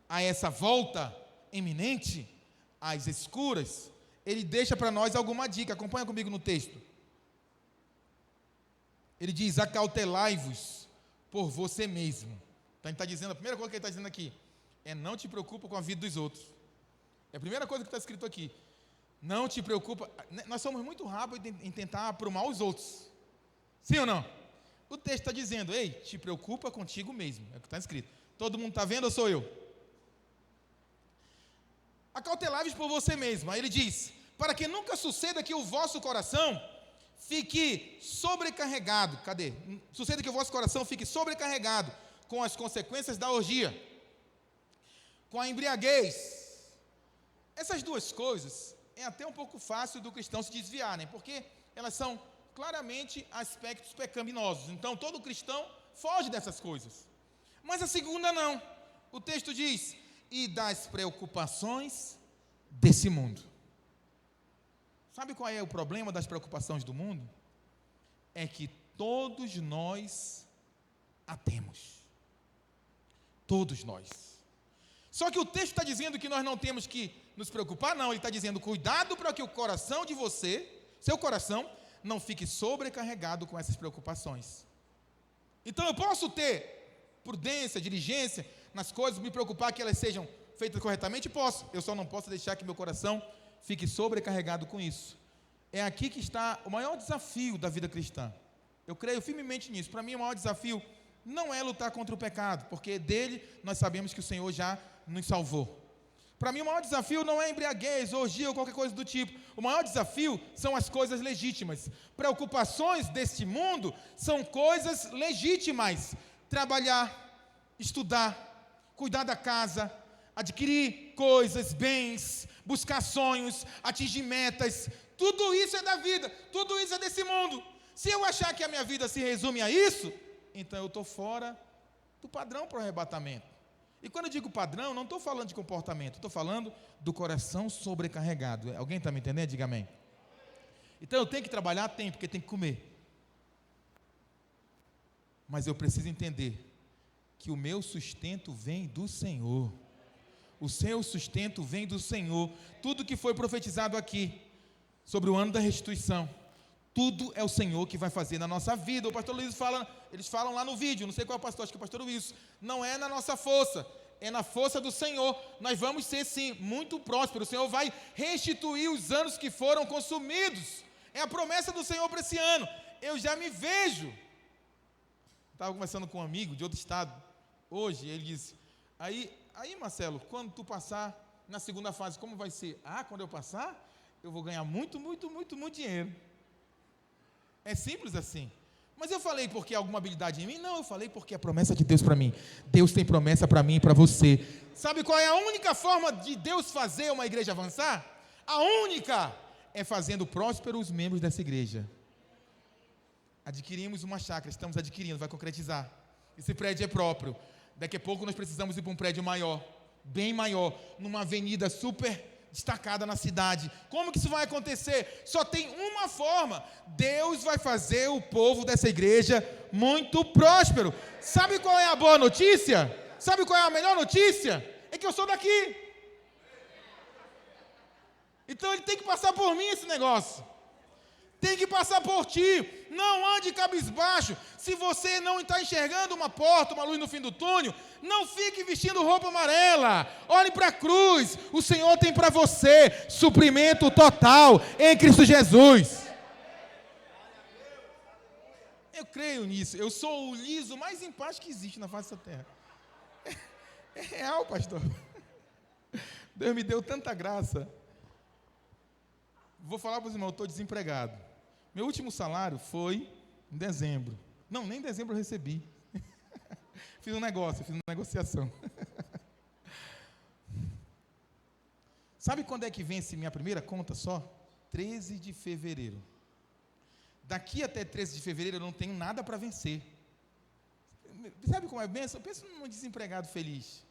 a essa volta iminente, às escuras, Ele deixa para nós alguma dica. Acompanha comigo no texto. Ele diz, acautelai-vos por você mesmo. Então ele está dizendo, a primeira coisa que ele está dizendo aqui, é não te preocupa com a vida dos outros. É a primeira coisa que está escrito aqui. Não te preocupa. Nós somos muito rápidos em tentar aprumar os outros. Sim ou não? O texto está dizendo, ei, te preocupa contigo mesmo. É o que está escrito. Todo mundo está vendo ou sou eu? Acautelai-vos por você mesmo. Aí ele diz, para que nunca suceda que o vosso coração fique sobrecarregado. Cadê? Suceda que o vosso coração fique sobrecarregado com as consequências da orgia, com a embriaguez. Essas duas coisas é até um pouco fácil do cristão se desviar, né? Porque elas são claramente aspectos pecaminosos. Então todo cristão foge dessas coisas. Mas a segunda não. O texto diz, e das preocupações desse mundo. Sabe qual é o problema das preocupações do mundo? É que todos nós a temos. Todos nós. Só que o texto está dizendo que nós não temos que nos preocupar, não. Ele está dizendo, cuidado para que o coração de você, seu coração, não fique sobrecarregado com essas preocupações. Então eu posso ter prudência, diligência nas coisas, me preocupar que elas sejam feitas corretamente? Posso. Eu só não posso deixar que meu coração fique sobrecarregado com isso. É aqui que está o maior desafio da vida cristã. Eu creio firmemente nisso. Para mim, o maior desafio não é lutar contra o pecado, porque dele nós sabemos que o Senhor já nos salvou. Para mim, o maior desafio não é embriaguez, orgia ou qualquer coisa do tipo. O maior desafio são as coisas legítimas. Preocupações deste mundo são coisas legítimas. Trabalhar, estudar, cuidar da casa, adquirir coisas, bens, buscar sonhos, atingir metas. Tudo isso é da vida, tudo isso é desse mundo. Se eu achar que a minha vida se resume a isso, então eu estou fora do padrão para o arrebatamento. E quando eu digo padrão, não estou falando de comportamento, estou falando do coração sobrecarregado. Alguém está me entendendo? Diga amém. Então eu tenho que trabalhar? Tenho, porque tem que comer. Mas eu preciso entender que o meu sustento vem do Senhor. O seu sustento vem do Senhor. Tudo que foi profetizado aqui sobre o ano da restituição, tudo é o Senhor que vai fazer na nossa vida. O pastor Luiz fala, eles falam lá no vídeo, não sei qual é o pastor, acho que é o pastor Luiz, não é na nossa força, é na força do Senhor. Nós vamos ser sim, muito prósperos. O Senhor vai restituir os anos que foram consumidos. É a promessa do Senhor para esse ano. Eu já me vejo. Estava conversando com um amigo de outro estado, hoje, ele disse, aí Marcelo, quando tu passar na segunda fase, como vai ser? Quando eu passar, eu vou ganhar muito dinheiro. É simples assim. Mas eu falei porque há alguma habilidade em mim? Não, eu falei porque é a promessa de Deus para mim. Deus tem promessa para mim e para você. Sabe qual é a única forma de Deus fazer uma igreja avançar? A única é fazendo prósperos os membros dessa igreja. Adquirimos uma chácara, estamos adquirindo, vai concretizar. Esse prédio é próprio. Daqui a pouco nós precisamos ir para um prédio maior, bem maior, numa avenida super destacada na cidade. Como que isso vai acontecer? Só tem uma forma. Deus vai fazer o povo dessa igreja muito próspero. Sabe qual é a boa notícia? Sabe qual é a melhor notícia? É que eu sou daqui. Então ele tem que passar por mim esse negócio. Tem que passar por ti. Não ande cabisbaixo. Se você não está enxergando uma porta, uma luz no fim do túnel, não fique vestindo roupa amarela. Olhe para a cruz. O Senhor tem para você suprimento total em Cristo Jesus. Eu creio nisso. Eu sou o liso mais em paz que existe na face dessa terra. É real, pastor. Deus me deu tanta graça. Vou falar para os irmãos, eu estou desempregado. Meu último salário foi em dezembro. Não, nem em dezembro eu recebi. Fiz uma negociação. Sabe quando é que vence minha primeira conta só? 13 de fevereiro. Daqui até 13 de fevereiro eu não tenho nada para vencer. Sabe como é benção? Eu penso num desempregado feliz.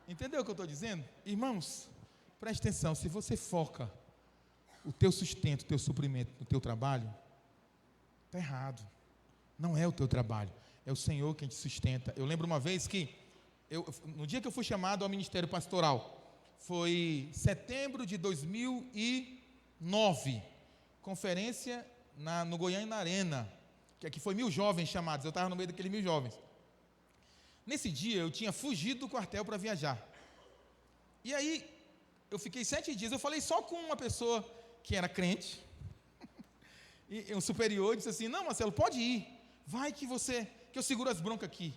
Entendeu o que eu estou dizendo? Irmãos, preste atenção, se você foca o teu sustento, o teu suprimento no teu trabalho, está errado. Não é o teu trabalho, é o Senhor quem te sustenta. Eu lembro uma vez que, no dia que eu fui chamado ao ministério pastoral, foi setembro de 2009, conferência no Goiânia na Arena, que aqui foi 1.000 jovens chamados, eu estava no meio daqueles 1.000 jovens. Nesse dia eu tinha fugido do quartel para viajar. E aí, eu fiquei 7 dias, eu falei só com uma pessoa que era crente, e um superior disse assim, não Marcelo, pode ir, vai que eu seguro as broncas aqui.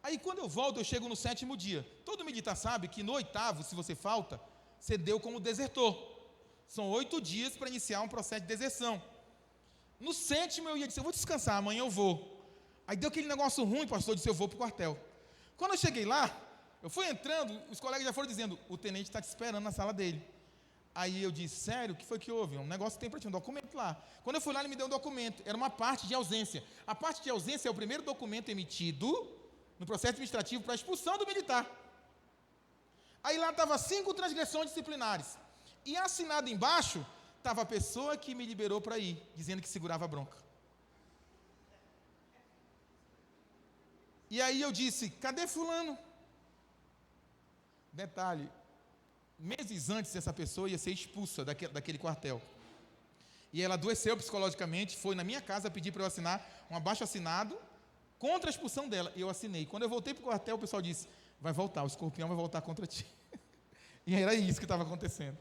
Aí quando eu volto, eu chego no 7º dia. Todo militar sabe que no 8º, se você falta, você deu como desertor. São 8 dias para iniciar um processo de deserção. No 7º eu ia dizer, eu vou descansar, amanhã eu vou. Aí deu aquele negócio ruim, pastor, disse, eu vou para o quartel. Quando eu cheguei lá, eu fui entrando, os colegas já foram dizendo, o tenente está te esperando na sala dele. Aí eu disse, sério, o que foi que houve? Um negócio tem para ti, um documento lá. Quando eu fui lá, ele me deu um documento, era uma parte de ausência. A parte de ausência é o primeiro documento emitido no processo administrativo para a expulsão do militar. Aí lá estava 5 transgressões disciplinares. E assinado embaixo, estava a pessoa que me liberou para ir, dizendo que segurava a bronca. E aí eu disse, cadê fulano? Detalhe, meses antes essa pessoa ia ser expulsa daquele quartel. E ela adoeceu psicologicamente, foi na minha casa pedir para eu assinar um abaixo-assinado contra a expulsão dela. E eu assinei. Quando eu voltei para o quartel, o pessoal disse, vai voltar, o escorpião vai voltar contra ti. E era isso que estava acontecendo.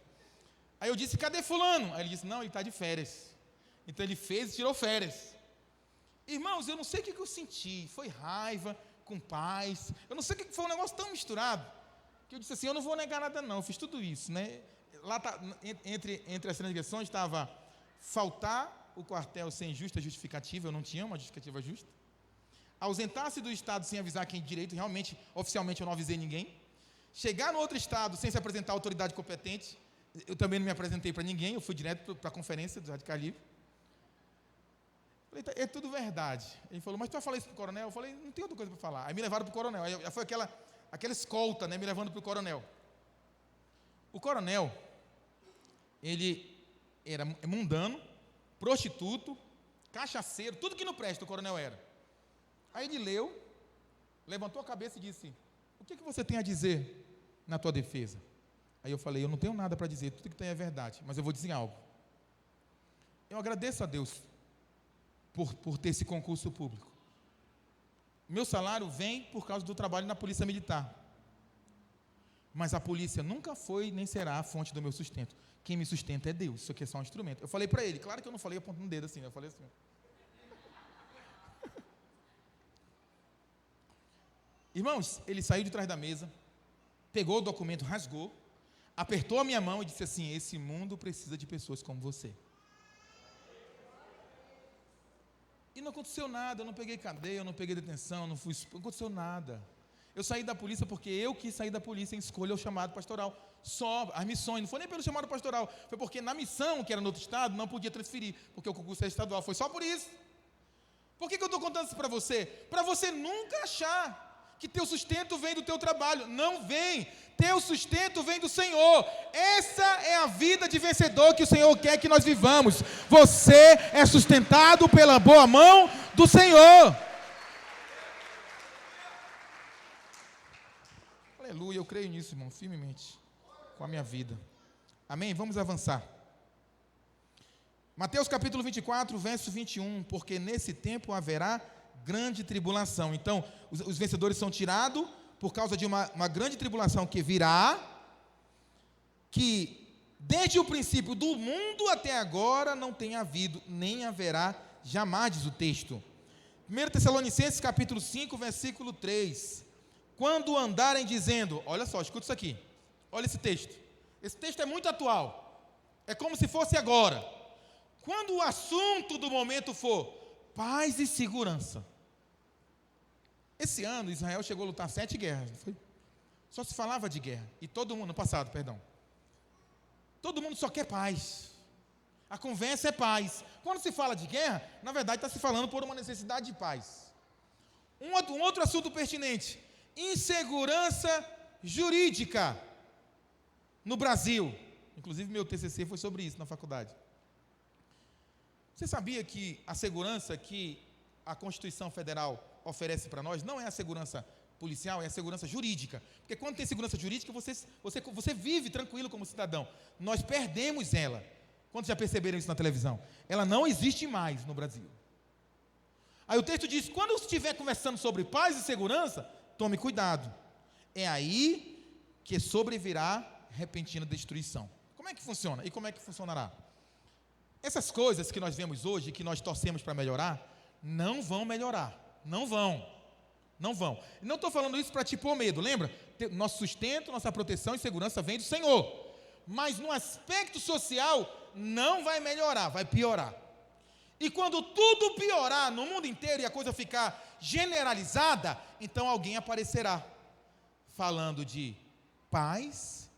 Aí eu disse, cadê fulano? Aí ele disse, não, ele está de férias. Então ele fez e tirou férias. Irmãos, eu não sei o que eu senti, foi raiva, com paz, eu não sei o que foi, um negócio tão misturado, que eu disse assim, eu não vou negar nada não, eu fiz tudo isso, né? Lá entre as transgressões estava faltar o quartel sem justa justificativa, eu não tinha uma justificativa justa. Ausentar-se do estado sem avisar quem direito, realmente, oficialmente eu não avisei ninguém. Chegar no outro estado sem se apresentar à autoridade competente, eu também não me apresentei para ninguém, eu fui direto para a conferência do Radical Livre. Falei, é tudo verdade. Ele falou, mas tu vai falar isso para o coronel? Eu falei, não tem outra coisa para falar. Aí me levaram para o coronel, aí foi aquela escolta, né, me levando para o coronel. O coronel, ele era mundano, prostituto, cachaceiro, tudo que não presta o coronel era. Aí ele leu, levantou a cabeça e disse, o que você tem a dizer na tua defesa? Aí eu falei, eu não tenho nada para dizer, tudo que tem é verdade, mas eu vou dizer algo. Eu agradeço a Deus por ter esse concurso público. Meu salário vem por causa do trabalho na Polícia Militar. Mas a polícia nunca foi nem será a fonte do meu sustento. Quem me sustenta é Deus, isso aqui é só um instrumento. Eu falei para ele, claro que eu não falei apontando o dedo assim, eu falei assim. Irmãos, ele saiu de trás da mesa, pegou o documento, rasgou, apertou a minha mão e disse assim, esse mundo precisa de pessoas como você. E não aconteceu nada, eu não peguei cadeia, eu não peguei detenção, não aconteceu nada. Eu saí da polícia porque eu quis sair da polícia em escolha ao chamado pastoral. Só as missões, não foi nem pelo chamado pastoral, foi porque na missão, que era no outro estado, não podia transferir, porque o concurso era estadual, foi só por isso. Por que eu estou contando isso para você? Para você nunca achar que teu sustento vem do teu trabalho. Não vem. Teu sustento vem do Senhor. Essa é a vida de vencedor que o Senhor quer que nós vivamos. Você é sustentado pela boa mão do Senhor. Aleluia, eu creio nisso, irmão, firmemente, com a minha vida. Amém? Vamos avançar. Mateus capítulo 24, verso 21, porque nesse tempo haverá grande tribulação. Então, os vencedores são tirados por causa de uma grande tribulação que virá, que desde o princípio do mundo até agora não tem havido, nem haverá jamais, diz o texto. 1 Tessalonicenses capítulo 5, versículo 3. Quando andarem dizendo, olha só, escuta isso aqui, olha esse texto. Esse texto é muito atual, é como se fosse agora. Quando o assunto do momento for paz e segurança. Esse ano Israel chegou a lutar 7 guerras, não foi? Só se falava de guerra, e todo mundo, no passado, perdão, todo mundo só quer paz, a conversa é paz. Quando se fala de guerra, na verdade está se falando por uma necessidade de paz. Um outro assunto pertinente, insegurança jurídica no Brasil, inclusive meu TCC foi sobre isso na faculdade. Você sabia que a segurança que a Constituição Federal oferece para nós não é a segurança policial, é a segurança jurídica? Porque quando tem segurança jurídica, você vive tranquilo como cidadão. Nós perdemos ela. Quantos já perceberam isso na televisão? Ela não existe mais no Brasil. Aí o texto diz, quando estiver conversando sobre paz e segurança, tome cuidado. É aí que sobrevirá repentina destruição. Como é que funciona? E como é que funcionará? Essas coisas que nós vemos hoje, que nós torcemos para melhorar, não vão melhorar. Não vão. Não vão. Não estou falando isso para te pôr medo, lembra? Nosso sustento, nossa proteção e segurança vem do Senhor. Mas no aspecto social, não vai melhorar, vai piorar. E quando tudo piorar no mundo inteiro e a coisa ficar generalizada, então alguém aparecerá falando de paz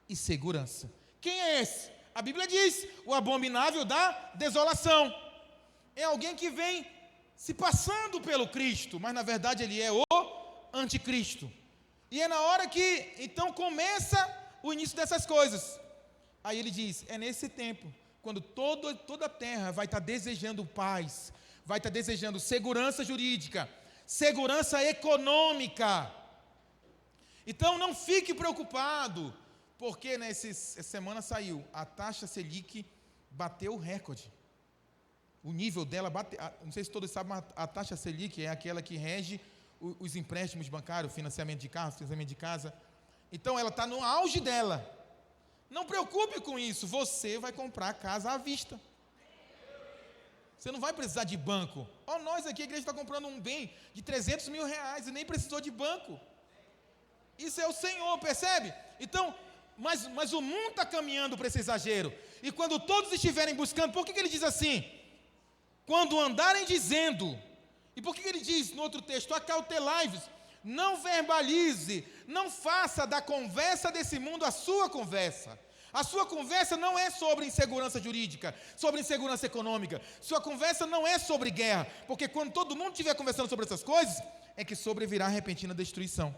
e segurança. Quem é esse? A Bíblia diz, o abominável da desolação. É alguém que vem se passando pelo Cristo, mas na verdade ele é o anticristo. E é na hora que, então, começa o início dessas coisas. Aí ele diz, é nesse tempo, quando toda a terra vai estar desejando paz, vai estar desejando segurança jurídica, segurança econômica. Então não fique preocupado, porque essa semana saiu, a taxa Selic bateu o recorde. O nível dela bateu, não sei se todos sabem, mas a taxa Selic é aquela que rege os empréstimos bancários, financiamento de carro, financiamento de casa. Então ela está no auge dela. Não preocupe com isso, você vai comprar a casa à vista. Você não vai precisar de banco. Nós aqui, a igreja está comprando um bem de 300 mil reais e nem precisou de banco. Isso é o Senhor, percebe? Então, mas o mundo está caminhando para esse exagero. E quando todos estiverem buscando, por que ele diz assim? Quando andarem dizendo, e por que ele diz no outro texto, acautelai-vos, não verbalize, não faça da conversa desse mundo a sua conversa. A sua conversa não é sobre insegurança jurídica, sobre insegurança econômica. Sua conversa não é sobre guerra, porque quando todo mundo estiver conversando sobre essas coisas, é que sobrevirá repentina destruição.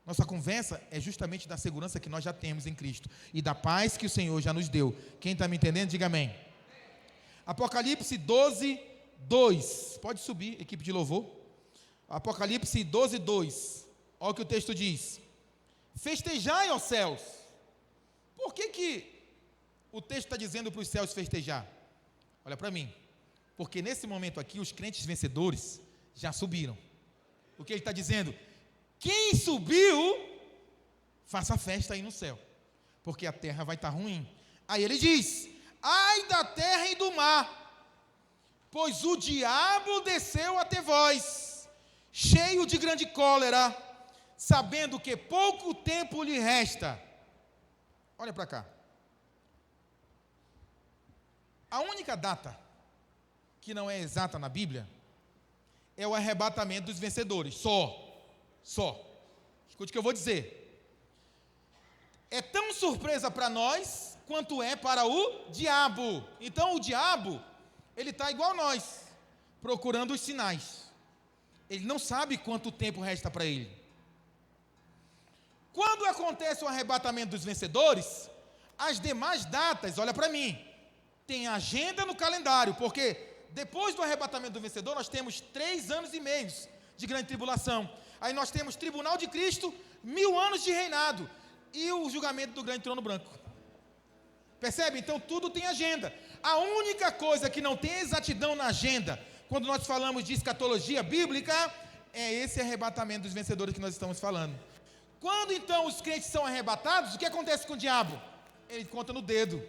Nossa conversa é justamente da segurança que nós já temos em Cristo e da paz que o Senhor já nos deu. Quem está me entendendo, diga amém. Apocalipse 12, 2. Pode subir, equipe de louvor. Apocalipse 12, 2. Olha o que o texto diz. Festejai, ó céus. Por que o texto está dizendo para os céus festejar? Olha para mim. Porque nesse momento aqui, os crentes vencedores já subiram. O que ele está dizendo? Quem subiu, faça festa aí no céu, porque a terra vai estar ruim. Aí ele diz, ai da terra e do mar, pois o diabo desceu até vós, cheio de grande cólera, sabendo que pouco tempo lhe resta. Olha para cá. A única data que não é exata na Bíblia é o arrebatamento dos vencedores, só. Escute o que eu vou dizer. É tão surpresa para nós quanto é para o diabo. Então o diabo, ele está igual nós, procurando os sinais. Ele não sabe quanto tempo resta para ele. Quando acontece o arrebatamento dos vencedores, as demais datas, olha para mim, tem agenda no calendário, porque depois do arrebatamento do vencedor, nós temos 3 anos e meio de grande tribulação. Aí nós temos tribunal de Cristo, 1000 anos de reinado e o julgamento do grande trono branco. Percebe? Então tudo tem agenda. A única coisa que não tem exatidão na agenda, quando nós falamos de escatologia bíblica, é esse arrebatamento dos vencedores que nós estamos falando. Quando então os crentes são arrebatados, o que acontece com o diabo? Ele conta no dedo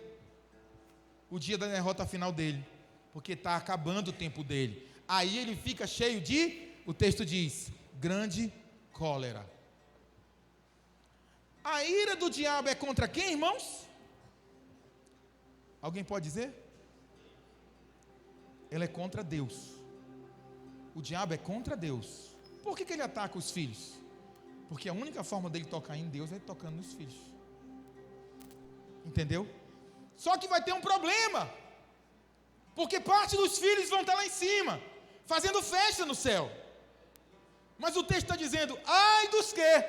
o dia da derrota final dele, porque está acabando o tempo dele. Aí ele fica cheio de, o texto diz, grande cólera. A ira do diabo é contra quem, irmãos? Alguém pode dizer? Ela é contra Deus. O diabo é contra Deus. Por que ele ataca os filhos? Porque a única forma dele tocar em Deus é tocando nos filhos. Entendeu? Só que vai ter um problema. Porque parte dos filhos vão estar lá em cima, fazendo festa no céu. Mas o texto está dizendo, ai dos quê?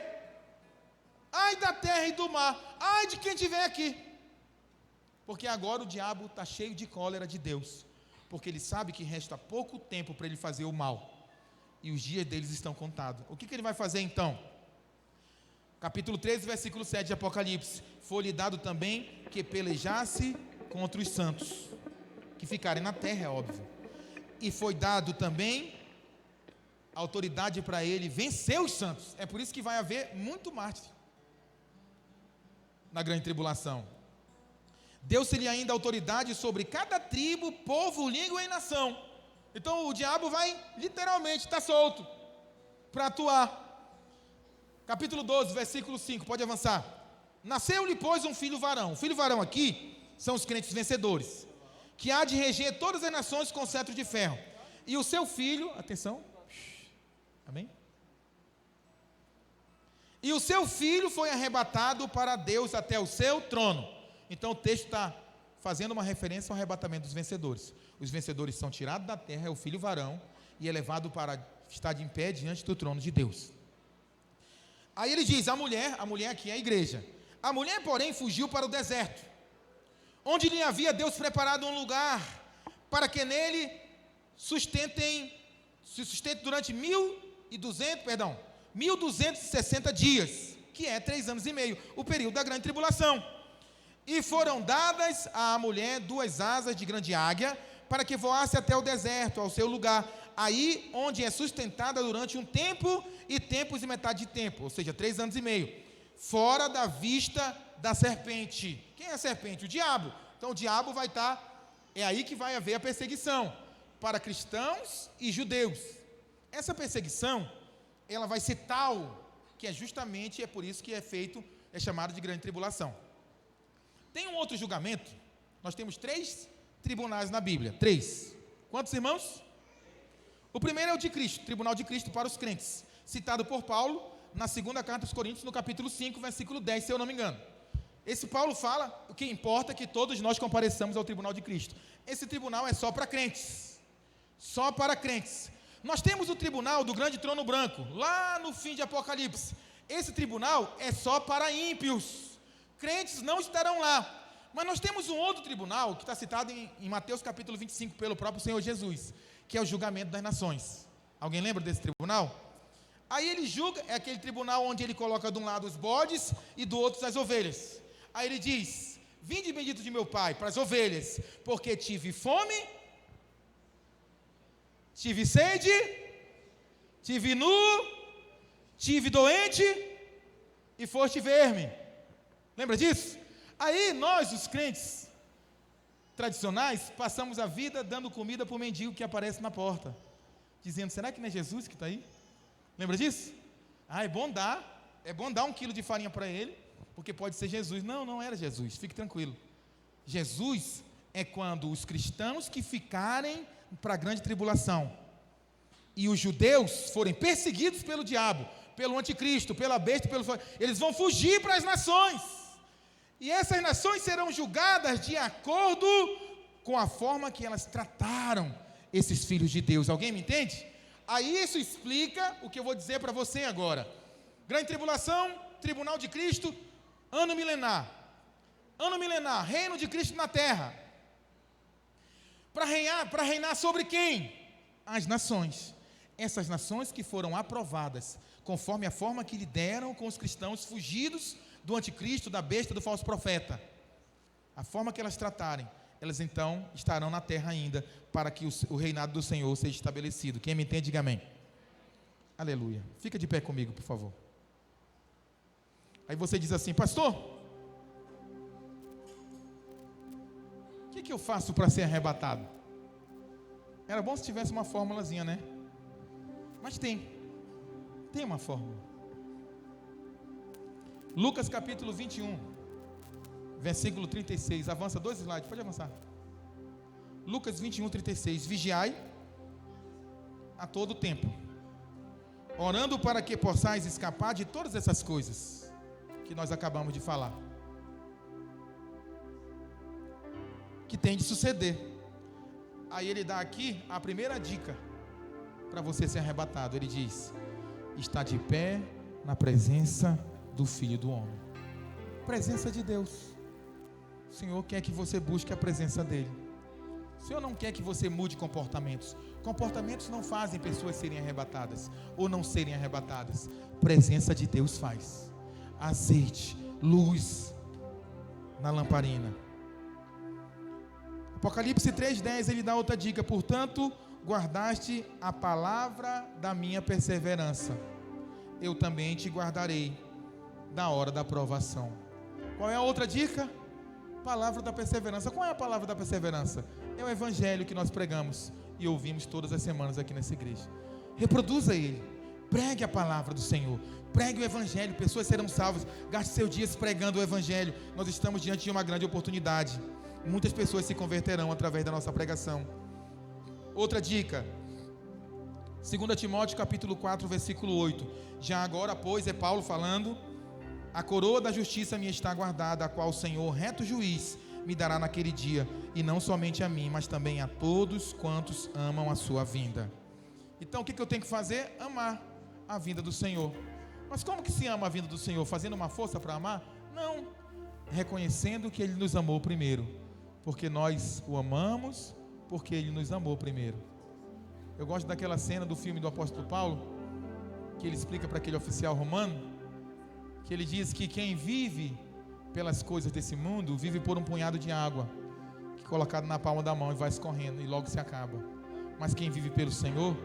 Ai da terra e do mar, ai de quem estiver aqui. Porque agora o diabo está cheio de cólera de Deus, porque ele sabe que resta pouco tempo para ele fazer o mal, e os dias deles estão contados. O que ele vai fazer então? Capítulo 13, versículo 7 de Apocalipse. Foi-lhe dado também que pelejasse contra os santos, que ficarem na terra, é óbvio. E foi dado também autoridade para ele vencer os santos. É por isso que vai haver muito mártir na grande tribulação. Deu-se-lhe ainda autoridade sobre cada tribo, povo, língua e nação. Então o diabo vai literalmente estar solto para atuar. Capítulo 12, versículo 5, pode avançar. Nasceu-lhe, pois, um filho varão. O filho varão aqui são os crentes vencedores, que há de reger todas as nações com cetro de ferro. E o seu filho, atenção, amém? E o seu filho foi arrebatado para Deus até o seu trono. Então o texto está fazendo uma referência ao arrebatamento dos vencedores. Os vencedores são tirados da terra, é o filho varão, e é levado para estar de pé diante do trono de Deus. Aí ele diz, a mulher aqui é a igreja. A mulher, porém, fugiu para o deserto, onde lhe havia Deus preparado um lugar, para que nele se sustente durante 1260 dias, que é 3 anos e meio, o período da grande tribulação. E foram dadas à mulher 2 asas de grande águia, para que voasse até o deserto, ao seu lugar, aí onde é sustentada durante um tempo e tempos e metade de tempo, ou seja, 3 anos e meio, fora da vista da serpente. Quem é a serpente? O diabo. Então o diabo vai estar, é aí que vai haver a perseguição, para cristãos e judeus. Essa perseguição, ela vai ser tal que é justamente, é por isso que é feito, é chamado de grande tribulação. Tem um outro julgamento. Nós temos 3 tribunais na Bíblia. 3. Quantos irmãos? O primeiro é o de Cristo, tribunal de Cristo para os crentes, citado por Paulo na segunda carta aos Coríntios, no capítulo 5, versículo 10, se eu não me engano. Esse Paulo fala, o que importa é que todos nós compareçamos ao tribunal de Cristo. Esse tribunal é só para crentes. Só para crentes. Nós temos o tribunal do grande trono branco, lá no fim de Apocalipse. Esse tribunal é só para ímpios. Crentes não estarão lá. Mas nós temos um outro tribunal, que está citado em Mateus capítulo 25, pelo próprio Senhor Jesus, que é o julgamento das nações. Alguém lembra desse tribunal? Aí ele julga, é aquele tribunal onde ele coloca de um lado os bodes e do outro as ovelhas. Aí ele diz: vinde bendito de meu Pai, para as ovelhas, porque tive fome, tive sede, tive nu, tive doente e foste ver-me. Lembra disso? Aí nós, os crentes tradicionais, passamos a vida dando comida para o mendigo que aparece na porta, dizendo: será que não é Jesus que está aí? Lembra disso? É bom dar 1 quilo de farinha para ele, porque pode ser Jesus. Não, não era Jesus, fique tranquilo. Jesus é quando os cristãos que ficarem para a grande tribulação e os judeus forem perseguidos pelo diabo, pelo anticristo, pela besta, eles vão fugir para as nações, e essas nações serão julgadas de acordo com a forma que elas trataram esses filhos de Deus. Alguém me entende? Aí isso explica o que eu vou dizer para você agora. Grande tribulação, tribunal de Cristo, ano milenar, reino de Cristo na terra, para reinar sobre quem? As nações. Essas nações que foram aprovadas, conforme a forma que lideram com os cristãos fugidos do anticristo, da besta, do falso profeta. A forma que elas tratarem, elas então estarão na terra ainda, para que o reinado do Senhor seja estabelecido. Quem me entende, diga amém. Aleluia. Fica de pé comigo, por favor. Aí você diz assim: pastor, o que eu faço para ser arrebatado? Era bom se tivesse uma fórmulazinha, né? Mas tem uma fórmula. Lucas capítulo 21, versículo 36, avança 2 slides, pode avançar. Lucas 21, 36, vigiai a todo tempo, orando para que possais escapar de todas essas coisas que nós acabamos de falar, que tem de suceder. Aí ele dá aqui a primeira dica para você ser arrebatado. Ele diz: está de pé na presença do Filho do Homem. Presença de Deus. O Senhor quer que você busque a presença dele. O Senhor não quer que você mude comportamentos. Comportamentos não fazem pessoas serem arrebatadas ou não serem arrebatadas. Presença de Deus faz. Azeite, luz na lamparina. Apocalipse 3:10, ele dá outra dica: portanto, guardaste a palavra da minha perseverança, eu também te guardarei da hora da provação. Qual é a outra dica? Palavra da perseverança. Qual é a palavra da perseverança? É o evangelho que nós pregamos e ouvimos todas as semanas aqui nessa igreja. Reproduza ele, pregue a palavra do Senhor, pregue o evangelho, pessoas serão salvas. Gaste seus dias pregando o evangelho. Nós estamos diante de uma grande oportunidade. Muitas pessoas se converterão através da nossa pregação. Outra dica, 2 Timóteo capítulo 4, versículo 8. Já agora, pois, é Paulo falando: a coroa da justiça me está guardada, a qual o Senhor, reto juiz, me dará naquele dia, e não somente a mim, mas também a todos quantos amam a sua vinda. Então o que eu tenho que fazer? Amar a vinda do Senhor. Mas como que se ama a vinda do Senhor? Fazendo uma força para amar? Não. Reconhecendo que Ele nos amou primeiro, porque nós o amamos, porque Ele nos amou primeiro. Eu gosto daquela cena do filme do apóstolo Paulo, que ele explica para aquele oficial romano, que ele diz que quem vive pelas coisas desse mundo, vive por um punhado de água, que é colocado na palma da mão e vai escorrendo, e logo se acaba. Mas quem vive pelo Senhor,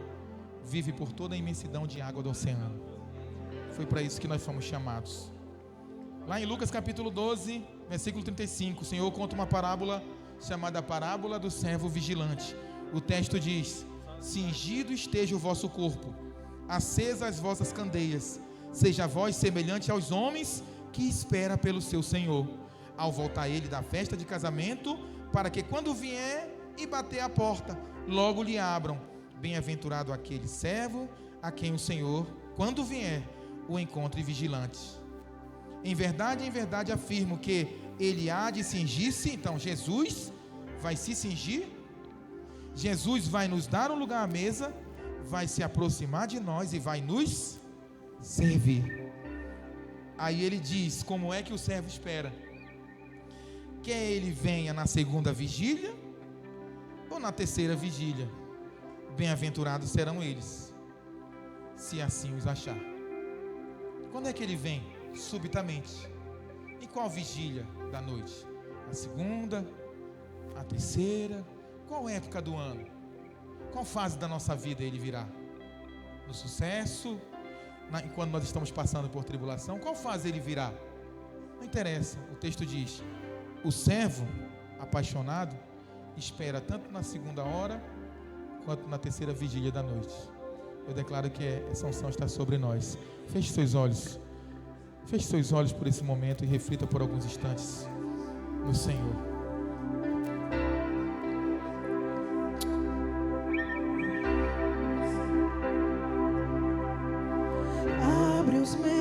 vive por toda a imensidão de água do oceano. Foi para isso que nós fomos chamados. Lá em Lucas capítulo 12, versículo 35, o Senhor conta uma parábola chamada a parábola do servo vigilante. O texto diz: cingido esteja o vosso corpo, acesas as vossas candeias, seja vós semelhante aos homens que espera pelo seu Senhor, ao voltar ele da festa de casamento, para que quando vier e bater a porta, logo lhe abram. Bem-aventurado aquele servo a quem o Senhor, quando vier, o encontre vigilante. Em verdade afirmo que ele há de cingir-se. Então Jesus vai se cingir, Jesus vai nos dar um lugar à mesa, vai se aproximar de nós e vai nos servir. Aí ele diz como é que o servo espera: quer ele venha na segunda vigília ou na terceira vigília, bem-aventurados serão eles, se assim os achar. Quando é que ele vem? Subitamente. Em qual vigília da noite? A segunda? A terceira? Qual época do ano? Qual fase da nossa vida ele virá? No sucesso? Quando nós estamos passando por tribulação? Qual fase ele virá? Não interessa. O texto diz: o servo apaixonado espera tanto na segunda hora quanto na terceira vigília da noite. Eu declaro que essa unção está sobre nós. Feche seus olhos. Feche seus olhos por esse momento e reflita por alguns instantes no Senhor. Abre os meus